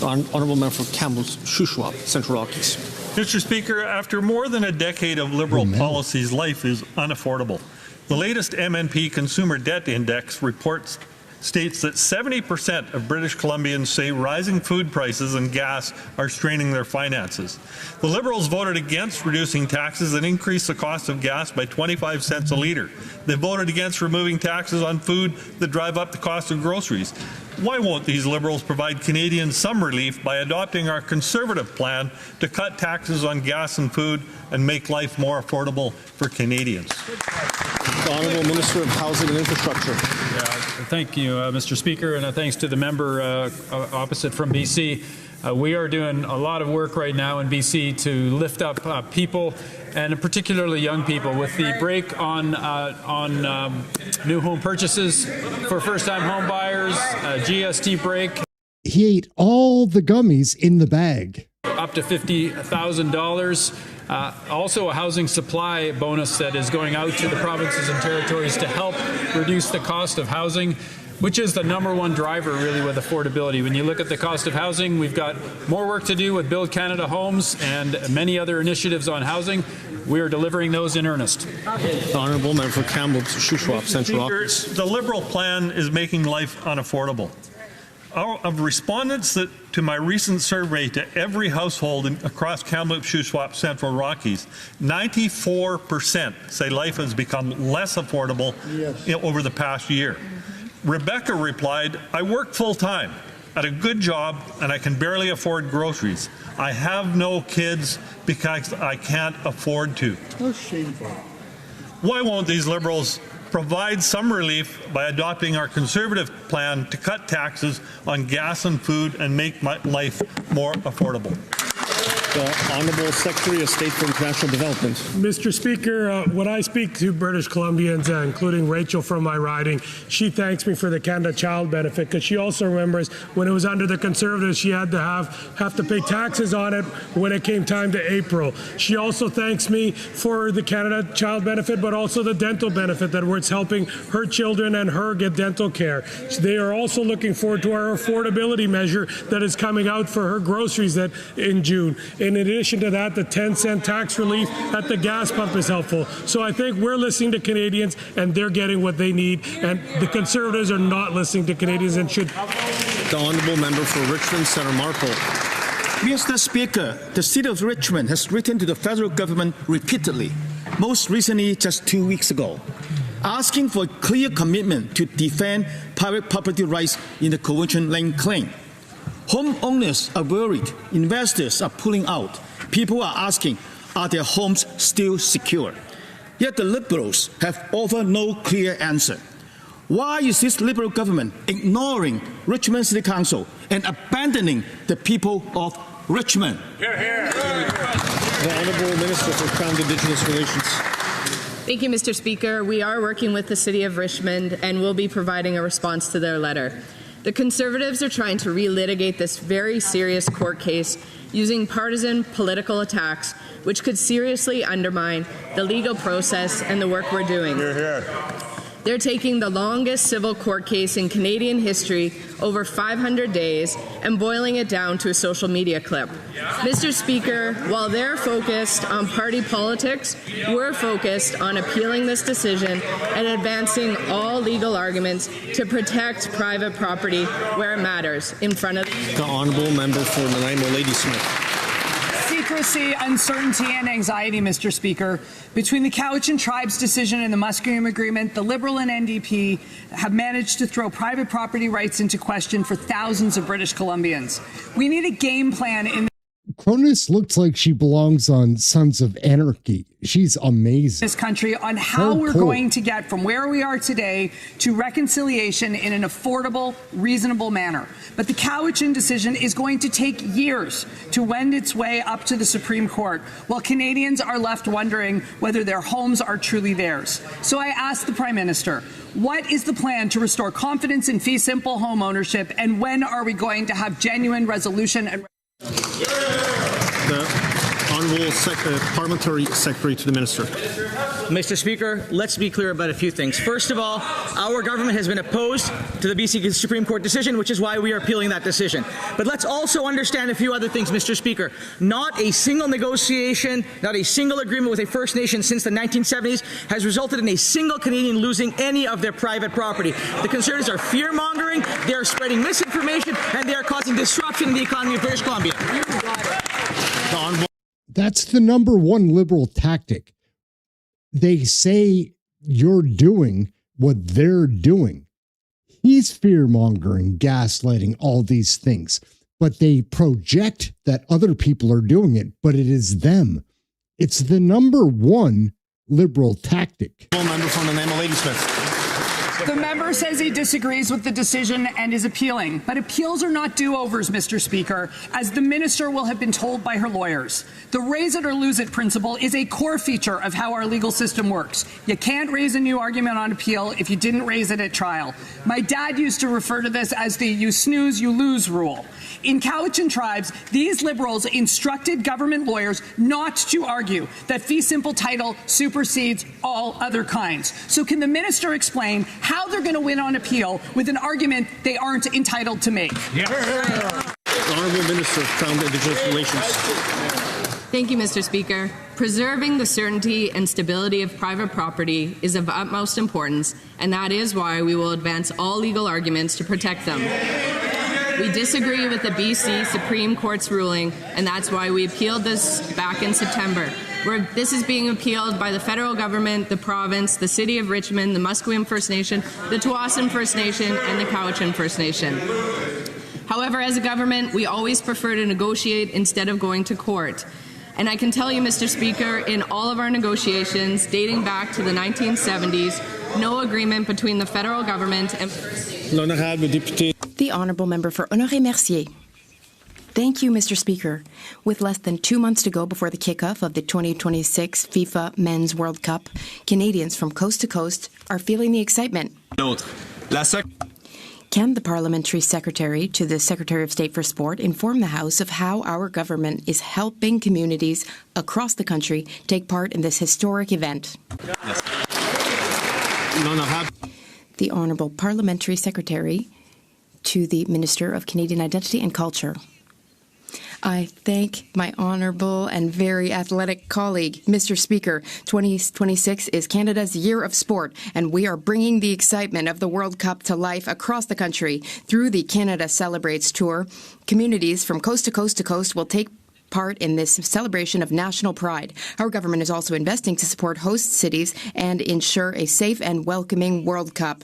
Honourable Member for Kamloops, Shuswap, Central Rockies. Mr. Speaker, after more than a decade of Liberal policies, life is unaffordable. The latest MNP Consumer Debt Index report states that 70% of British Columbians say rising food prices and gas are straining their finances. The Liberals voted against reducing taxes and increased the cost of gas by 25 cents a litre. They voted against removing taxes on food that drive up the cost of groceries. Why won't these Liberals provide Canadians some relief by adopting our Conservative plan to cut taxes on gas and food and make life more affordable for Canadians? The Honourable Minister of Housing and Infrastructure. Thank you, Mr. Speaker, and thanks to the member opposite from BC. We are doing a lot of work right now in BC to lift up people, and particularly young people, with the break on new home purchases for first-time home buyers, GST break. He ate all the gummies in the bag. Up to $50,000. Also a housing supply bonus that is going out to the provinces and territories to help reduce the cost of housing, which is the #1 driver really with affordability. When you look at the cost of housing, we've got more work to do with Build Canada Homes and many other initiatives on housing. We are delivering those in earnest. The Honourable Member for Kamloops, Shuswap, Central Rockies. The Liberal plan is making life unaffordable. Of respondents to my recent survey to every household across Kamloops, Shuswap, Central Rockies, 94% say life has become less affordable over the past year. Rebecca replied, "I work full-time at a good job and I can barely afford groceries. I have no kids because I can't afford to." Oh, shameful. Why won't these Liberals provide some relief by adopting our Conservative plan to cut taxes on gas and food and make life more affordable? The Honourable Secretary of State for International Development. Mr. Speaker, when I speak to British Columbians, including Rachel from my riding, she thanks me for the Canada Child Benefit, because she also remembers when it was under the Conservatives, she had to have to pay taxes on it when it came time to April. She also thanks me for the Canada Child Benefit, but also the dental benefit, that where it's helping her children and her get dental care. They are also looking forward to our affordability measure that is coming out for her groceries in June. In addition to that, the 10-cent tax relief at the gas pump is helpful. So I think we're listening to Canadians and they're getting what they need, and the Conservatives are not listening to Canadians and should. The Honourable Member for Richmond, Centre Marple. Mr. Speaker, the City of Richmond has written to the federal government repeatedly, most recently just 2 weeks ago, asking for a clear commitment to defend private property rights in the Convention Land claim. Homeowners are worried, investors are pulling out, people are asking, are their homes still secure? Yet the Liberals have offered no clear answer. Why is this Liberal government ignoring Richmond City Council and abandoning the people of Richmond? Hear, hear. The Honourable Minister for Crown Indigenous Relations. Thank you, Mr. Speaker. We are working with the City of Richmond and will be providing a response to their letter. The Conservatives are trying to relitigate this very serious court case using partisan political attacks, which could seriously undermine the legal process and the work we're doing. Hear, hear. They're taking the longest civil court case in Canadian history, over 500 days, and boiling it down to a social media clip. Mr. Speaker, while they're focused on party politics, we're focused on appealing this decision and advancing all legal arguments to protect private property where it matters, in front of the Honourable Member for Nanaimo Ladysmith. Secrecy, uncertainty, and anxiety, Mr. Speaker. Between the Cowichan Tribes decision and the Musqueam Agreement, the Liberal and NDP have managed to throw private property rights into question for thousands of British Columbians. We need a game plan in Cronus looks like she belongs on Sons of Anarchy. She's amazing. This country on how we're going to get from where we are today to reconciliation in an affordable, reasonable manner. But the Cowichan decision is going to take years to wend its way up to the Supreme Court, while Canadians are left wondering whether their homes are truly theirs. So I ask the Prime Minister, what is the plan to restore confidence in fee simple home ownership, and when are we going to have genuine resolution and the Honourable Parliamentary Secretary to the Minister. Mr. Speaker, let's be clear about a few things. First of all, our government has been opposed to the BC Supreme Court decision, which is why we are appealing that decision. But let's also understand a few other things, Mr. Speaker. Not a single negotiation, not a single agreement with a First Nation since the 1970s has resulted in a single Canadian losing any of their private property. The Conservatives are fear-mongering, they are spreading misinformation, and they are causing disruption in the economy of British Columbia. That's the number one Liberal tactic. They say you're doing what they're doing. He's fear-mongering, gaslighting, all these things. But they project that other people are doing it, but it is them. It's the number one Liberal tactic. Member from the name of Ladysmith. The member says he disagrees with the decision and is appealing. But appeals are not do-overs, Mr. Speaker, as the minister will have been told by her lawyers. The raise it or lose it principle is a core feature of how our legal system works. You can't raise a new argument on appeal if you didn't raise it at trial. My dad used to refer to this as the you snooze, you lose rule. In Cowichan tribes, these Liberals instructed government lawyers not to argue that fee simple title supersedes all other kinds. So can the minister explain how they're going to win on appeal with an argument they aren't entitled to make? The Honourable Minister of Crown Indigenous Relations. Thank you, Mr. Speaker. Preserving the certainty and stability of private property is of utmost importance, and that is why we will advance all legal arguments to protect them. We disagree with the BC Supreme Court's ruling, and that's why we appealed this back in September. This is being appealed by the federal government, the province, the City of Richmond, the Musqueam First Nation, the Tsawwassen First Nation, and the Cowichan First Nation. However, as a government, we always prefer to negotiate instead of going to court. And I can tell you, Mr. Speaker, in all of our negotiations dating back to the 1970s, no agreement between the federal government and the Honourable Member for Honoré-Mercier. Thank you, Mr. Speaker. With less than 2 months to go before the kickoff of the 2026 FIFA Men's World Cup, Canadians from coast to coast are feeling the excitement. Can the Parliamentary Secretary to the Secretary of State for Sport inform the House of how our government is helping communities across the country take part in this historic event? Yes. The Honourable Parliamentary Secretary to the Minister of Canadian Identity and Culture. I thank my honourable and very athletic colleague, Mr. Speaker. 2026 is Canada's Year of Sport, and we are bringing the excitement of the World Cup to life across the country. Through the Canada Celebrates Tour, communities from coast to coast to coast will take part in this celebration of national pride. Our government is also investing to support host cities and ensure a safe and welcoming World Cup.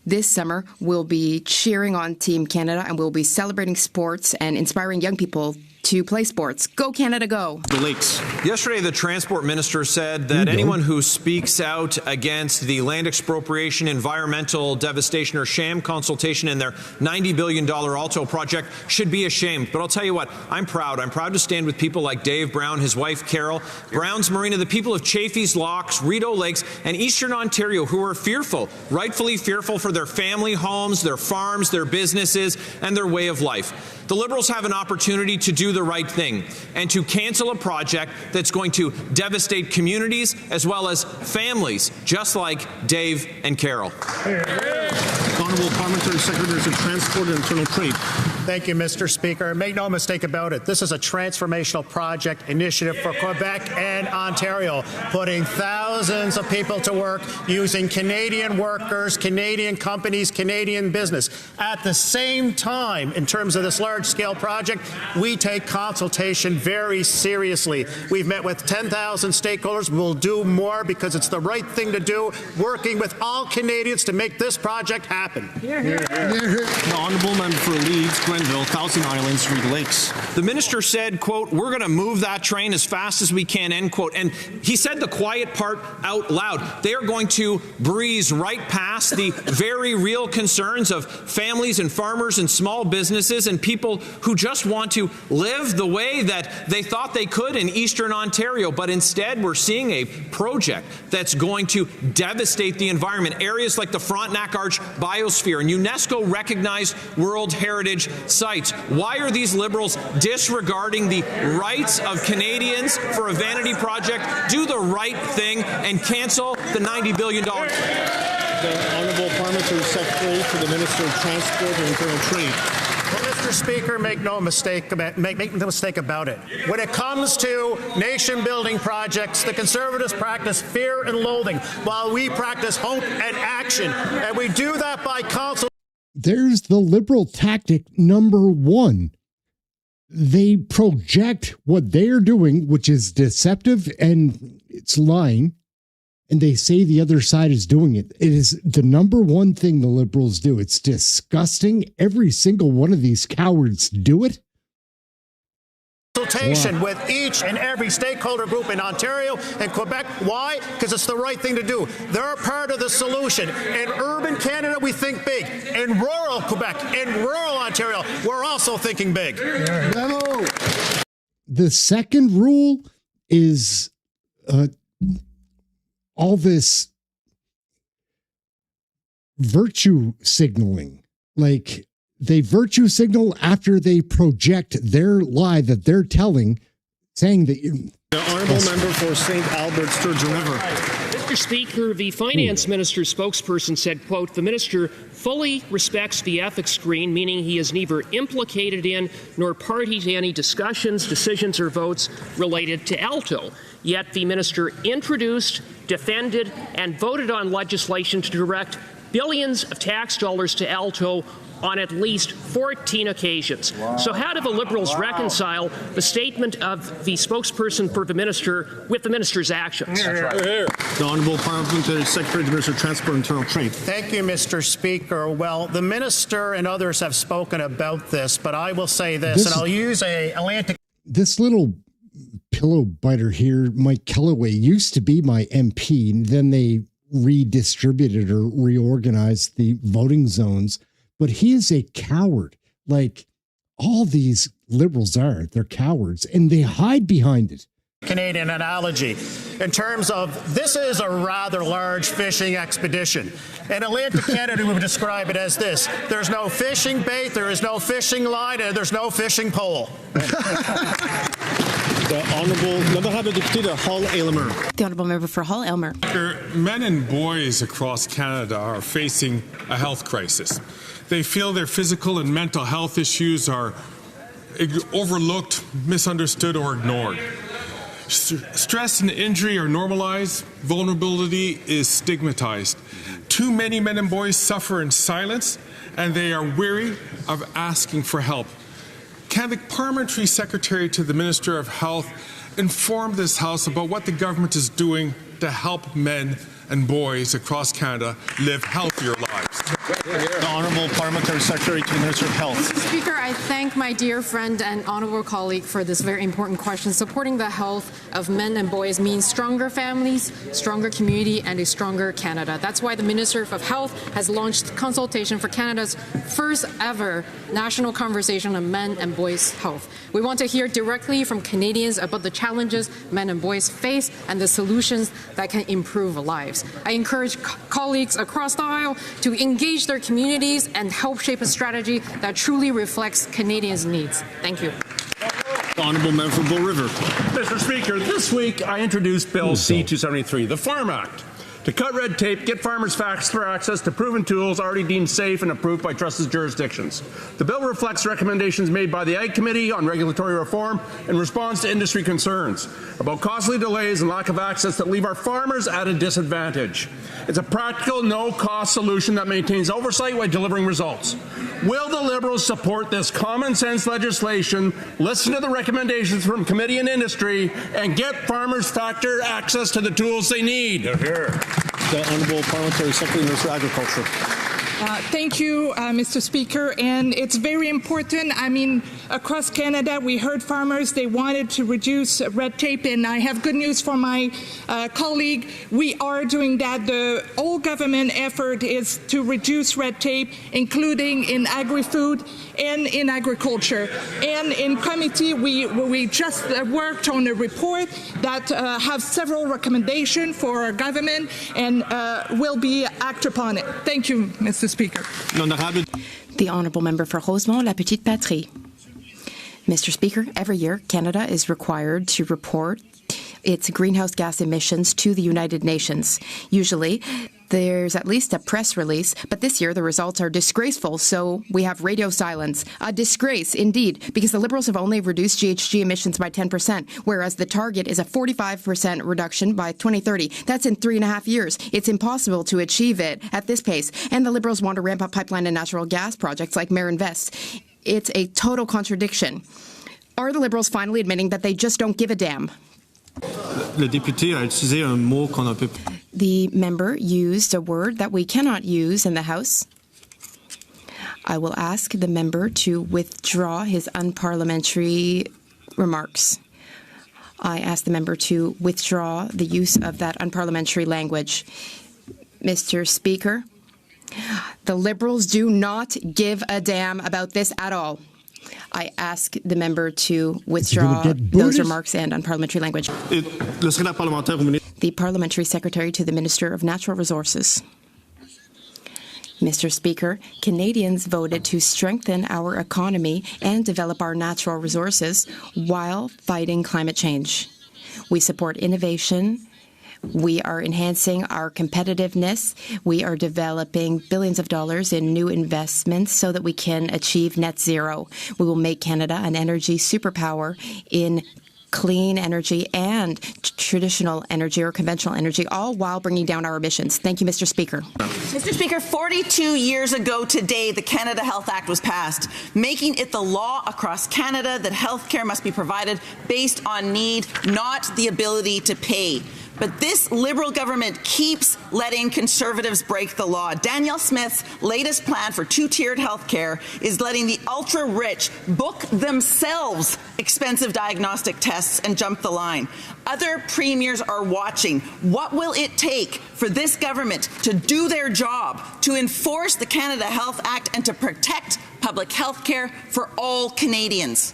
This summer, we'll be cheering on Team Canada, and we'll be celebrating sports and inspiring young people to play sports. Go Canada, go! The Lakes. Yesterday, the Transport Minister said that anyone who speaks out against the land expropriation, environmental devastation, or sham consultation in their $90 billion Alto project should be ashamed. But I'll tell you what, I'm proud. I'm proud to stand with people like Dave Brown, his wife Carol, Brown's Marina, the people of Chaffee's Locks, Rideau Lakes, and Eastern Ontario who are fearful, rightfully fearful for their family homes, their farms, their businesses, and their way of life. The Liberals have an opportunity to do the right thing and to cancel a project that's going to devastate communities as well as families, just like Dave and Carol. Honourable Parliamentary Secretaries of Transport and Internal Trade. Thank you, Mr. Speaker. Make no mistake about it, this is a transformational project initiative for Quebec and Ontario, putting thousands of people to work using Canadian workers, Canadian companies, Canadian business. At the same time, in terms of this large-scale project, we take consultation very seriously. We've met with 10,000 stakeholders. We'll do more because it's the right thing to do, working with all Canadians to make this project happen. The Honourable Member for Leeds, Granville, Thousand Islands, Reed Lakes. The minister said, quote, we're going to move that train as fast as we can, end quote. And he said the quiet part out loud. They are going to breeze right past the very real concerns of families and farmers and small businesses and people who just want to live the way that they thought they could in Eastern Ontario. But instead, we're seeing a project that's going to devastate the environment. Areas like the Frontenac Arch Biosphere and UNESCO-recognized World Heritage Sites. Why are these Liberals disregarding the rights of Canadians for a vanity project? Do the right thing and cancel the $90 billion. The Honourable Parliamentary Secretary to the Minister of Transport and Internal Trade. Well, Mr. Speaker, make no mistake about it. When it comes to nation-building projects, the Conservatives practice fear and loathing, while we practice hope and action. And we do that by counsel. There's the Liberal tactic number one. They project what they're doing, which is deceptive and it's lying, and they say the other side is doing it. It is the number one thing the Liberals do. It's disgusting. Every single one of these cowards do it. Consultation with each and every stakeholder group in Ontario and Quebec. Why? Because it's the right thing to do. They're part of the solution. In urban Canada, we think big. In rural Quebec, in rural Ontario, we're also thinking big. The second rule is all this virtue signaling. Like, they virtue signal after they project their lie that they're telling, saying that The Honourable Member for St. Albert, Sturgeon River. Mr. Speaker, the Finance Minister's spokesperson said, quote, the Minister fully respects the ethics screen, meaning he is neither implicated in nor party to any discussions, decisions, or votes related to ALTO. Yet the Minister introduced, defended, and voted on legislation to direct billions of tax dollars to ALTO on at least 14 occasions. Wow. So how do the Liberals reconcile the statement of the spokesperson for the Minister with the Minister's actions? The Honourable Parliamentary Secretary to the Minister of Transport and Internal Trade. Thank you, Mr. Speaker. Well, the Minister and others have spoken about this, but I will say this and I'll use a Atlantic... This little pillow biter here, Mike Kellaway, used to be my MP, and then they redistributed or reorganized the voting zones. But he is a coward, like all these Liberals are. They're cowards, and they hide behind it. Canadian analogy in terms of this is a rather large fishing expedition. In Atlantic Canada, we would describe it as this. There's no fishing bait, there is no fishing line, and there's no fishing pole. The Honourable Member Deputy Hull-Aylmer. The Honourable Member for Hull-Aylmer. Men and boys across Canada are facing a health crisis. They feel their physical and mental health issues are overlooked, misunderstood, or ignored. Stress and injury are normalized. Vulnerability is stigmatized. Too many men and boys suffer in silence, and they are weary of asking for help. Can the Parliamentary Secretary to the Minister of Health inform this House about what the government is doing to help men and boys across Canada live healthier lives? The Honourable Parliamentary Secretary to the Minister of Health. Mr. Speaker, I thank my dear friend and honourable colleague for this very important question. Supporting the health of men and boys means stronger families, stronger community, and a stronger Canada. That's why the Minister of Health has launched consultation for Canada's first ever national conversation on men and boys' health. We want to hear directly from Canadians about the challenges men and boys face and the solutions that can improve lives. I encourage colleagues across the aisle to engage their communities and help shape a strategy that truly reflects Canadians' needs. Thank you. The Honourable Member for Bull River. Mr. Speaker, this week I introduced Bill C-273, the Farm Act, to cut red tape, get farmers faster access to proven tools already deemed safe and approved by trusted jurisdictions. The bill reflects recommendations made by the Ag Committee on regulatory reform in response to industry concerns about costly delays and lack of access that leave our farmers at a disadvantage. It's a practical, no-cost solution that maintains oversight while delivering results. Will the Liberals support this common-sense legislation, listen to the recommendations from committee and industry, and get farmers faster access to the tools they need? The Honourable Parliamentary Secretary, Minister of Agriculture. Thank you, Mr. Speaker. And it's very important. I mean, across Canada, we heard farmers, they wanted to reduce red tape. And I have good news for my colleague. We are doing that. The whole government effort is to reduce red tape, including in agri-food and in agriculture. And in committee, we just worked on a report that have several recommendations for our government and will be acted upon it. Thank you, Mr. Speaker. The Honourable Member for Rosemont, La Petite Patrie. Mr. Speaker, every year Canada is required to report its greenhouse gas emissions to the United Nations. Usually, there's at least a press release, but this year the results are disgraceful, so we have radio silence. A disgrace, indeed, because the Liberals have only reduced GHG emissions by 10%, whereas the target is a 45% reduction by 2030. That's in 3.5 years. It's impossible to achieve it at this pace, and the Liberals want to ramp up pipeline and natural gas projects like Marin Vest. It's a total contradiction. Are the Liberals finally admitting that they just don't give a damn? Le député a utilisé un mot qu'on ne peut pas. The member used a word that we cannot use in the House. I will ask the member to withdraw his unparliamentary remarks. I ask the member to withdraw the use of that unparliamentary language. Mr. Speaker, the Liberals do not give a damn about this at all. I ask the member to withdraw those remarks and unparliamentary language. The Parliamentary Secretary to the Minister of Natural Resources. Mr. Speaker, Canadians voted to strengthen our economy and develop our natural resources while fighting climate change. We support innovation. We are enhancing our competitiveness. We are developing billions of dollars in new investments so that we can achieve net zero. We will make Canada an energy superpower in clean energy and traditional energy or conventional energy, all while bringing down our emissions. Thank you, Mr. Speaker. Mr. Speaker, 42 years ago today, the Canada Health Act was passed, making it the law across Canada that health care must be provided based on need, not the ability to pay. But this Liberal government keeps letting Conservatives break the law. Danielle Smith's latest plan for two-tiered health care is letting the ultra-rich book themselves expensive diagnostic tests and jump the line. Other premiers are watching. What will it take for this government to do their job, to enforce the Canada Health Act and to protect public health care for all Canadians?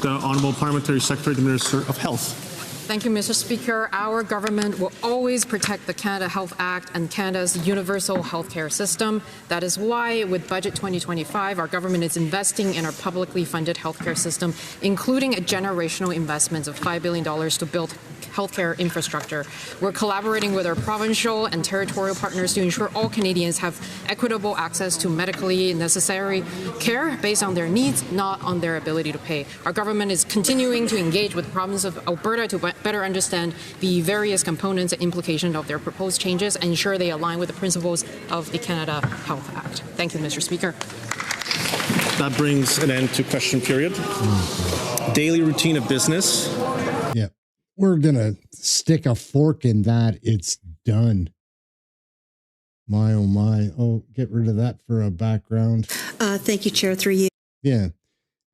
The Honourable Parliamentary Secretary to the Minister of Health. Thank you, Mr. Speaker. Our government will always protect the Canada Health Act and Canada's universal healthcare system. That is why, with Budget 2025, our government is investing in our publicly funded healthcare system, including a generational investment of $5 billion to build healthcare infrastructure. We're collaborating with our provincial and territorial partners to ensure all Canadians have equitable access to medically necessary care based on their needs, not on their ability to pay. Our government is continuing to engage with the province of Alberta to better understand the various components and implications of their proposed changes and ensure they align with the principles of the Canada Health Act. Thank you, Mr. Speaker. That brings an end to question period. Daily routine of business. Yeah. We're going to stick a fork in that. It's done. My, oh my. Oh, get rid of that for a background. Thank you, Chair. Through you. Yeah.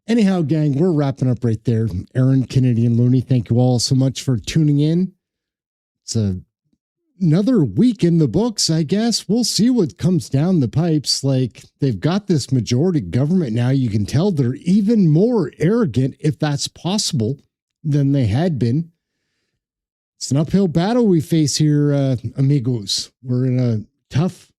Anyhow, gang, we're wrapping up right there. Aaron, Kennedy, and Looney, thank you all so much for tuning in. It's another week in the books, I guess. We'll see what comes down the pipes. Like, they've got this majority government now. You can tell they're even more arrogant, if that's possible, than they had been. It's an uphill battle we face here, amigos. We're in a tough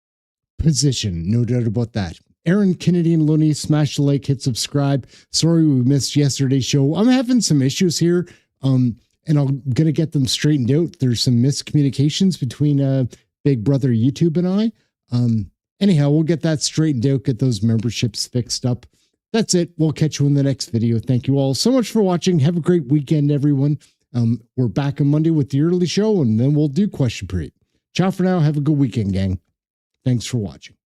position, no doubt about that. Aaron, Kennedy, and Looney, smash the like, hit subscribe. Sorry we missed yesterday's show. I'm having some issues here, and I'm going to get them straightened out. There's some miscommunications between Big Brother YouTube and I. Anyhow, we'll get that straightened out, get those memberships fixed up. That's it. We'll catch you in the next video. Thank you all so much for watching. Have a great weekend, everyone. We're back on Monday with the early show, and then we'll do question period. Ciao for now. Have a good weekend, gang. Thanks for watching.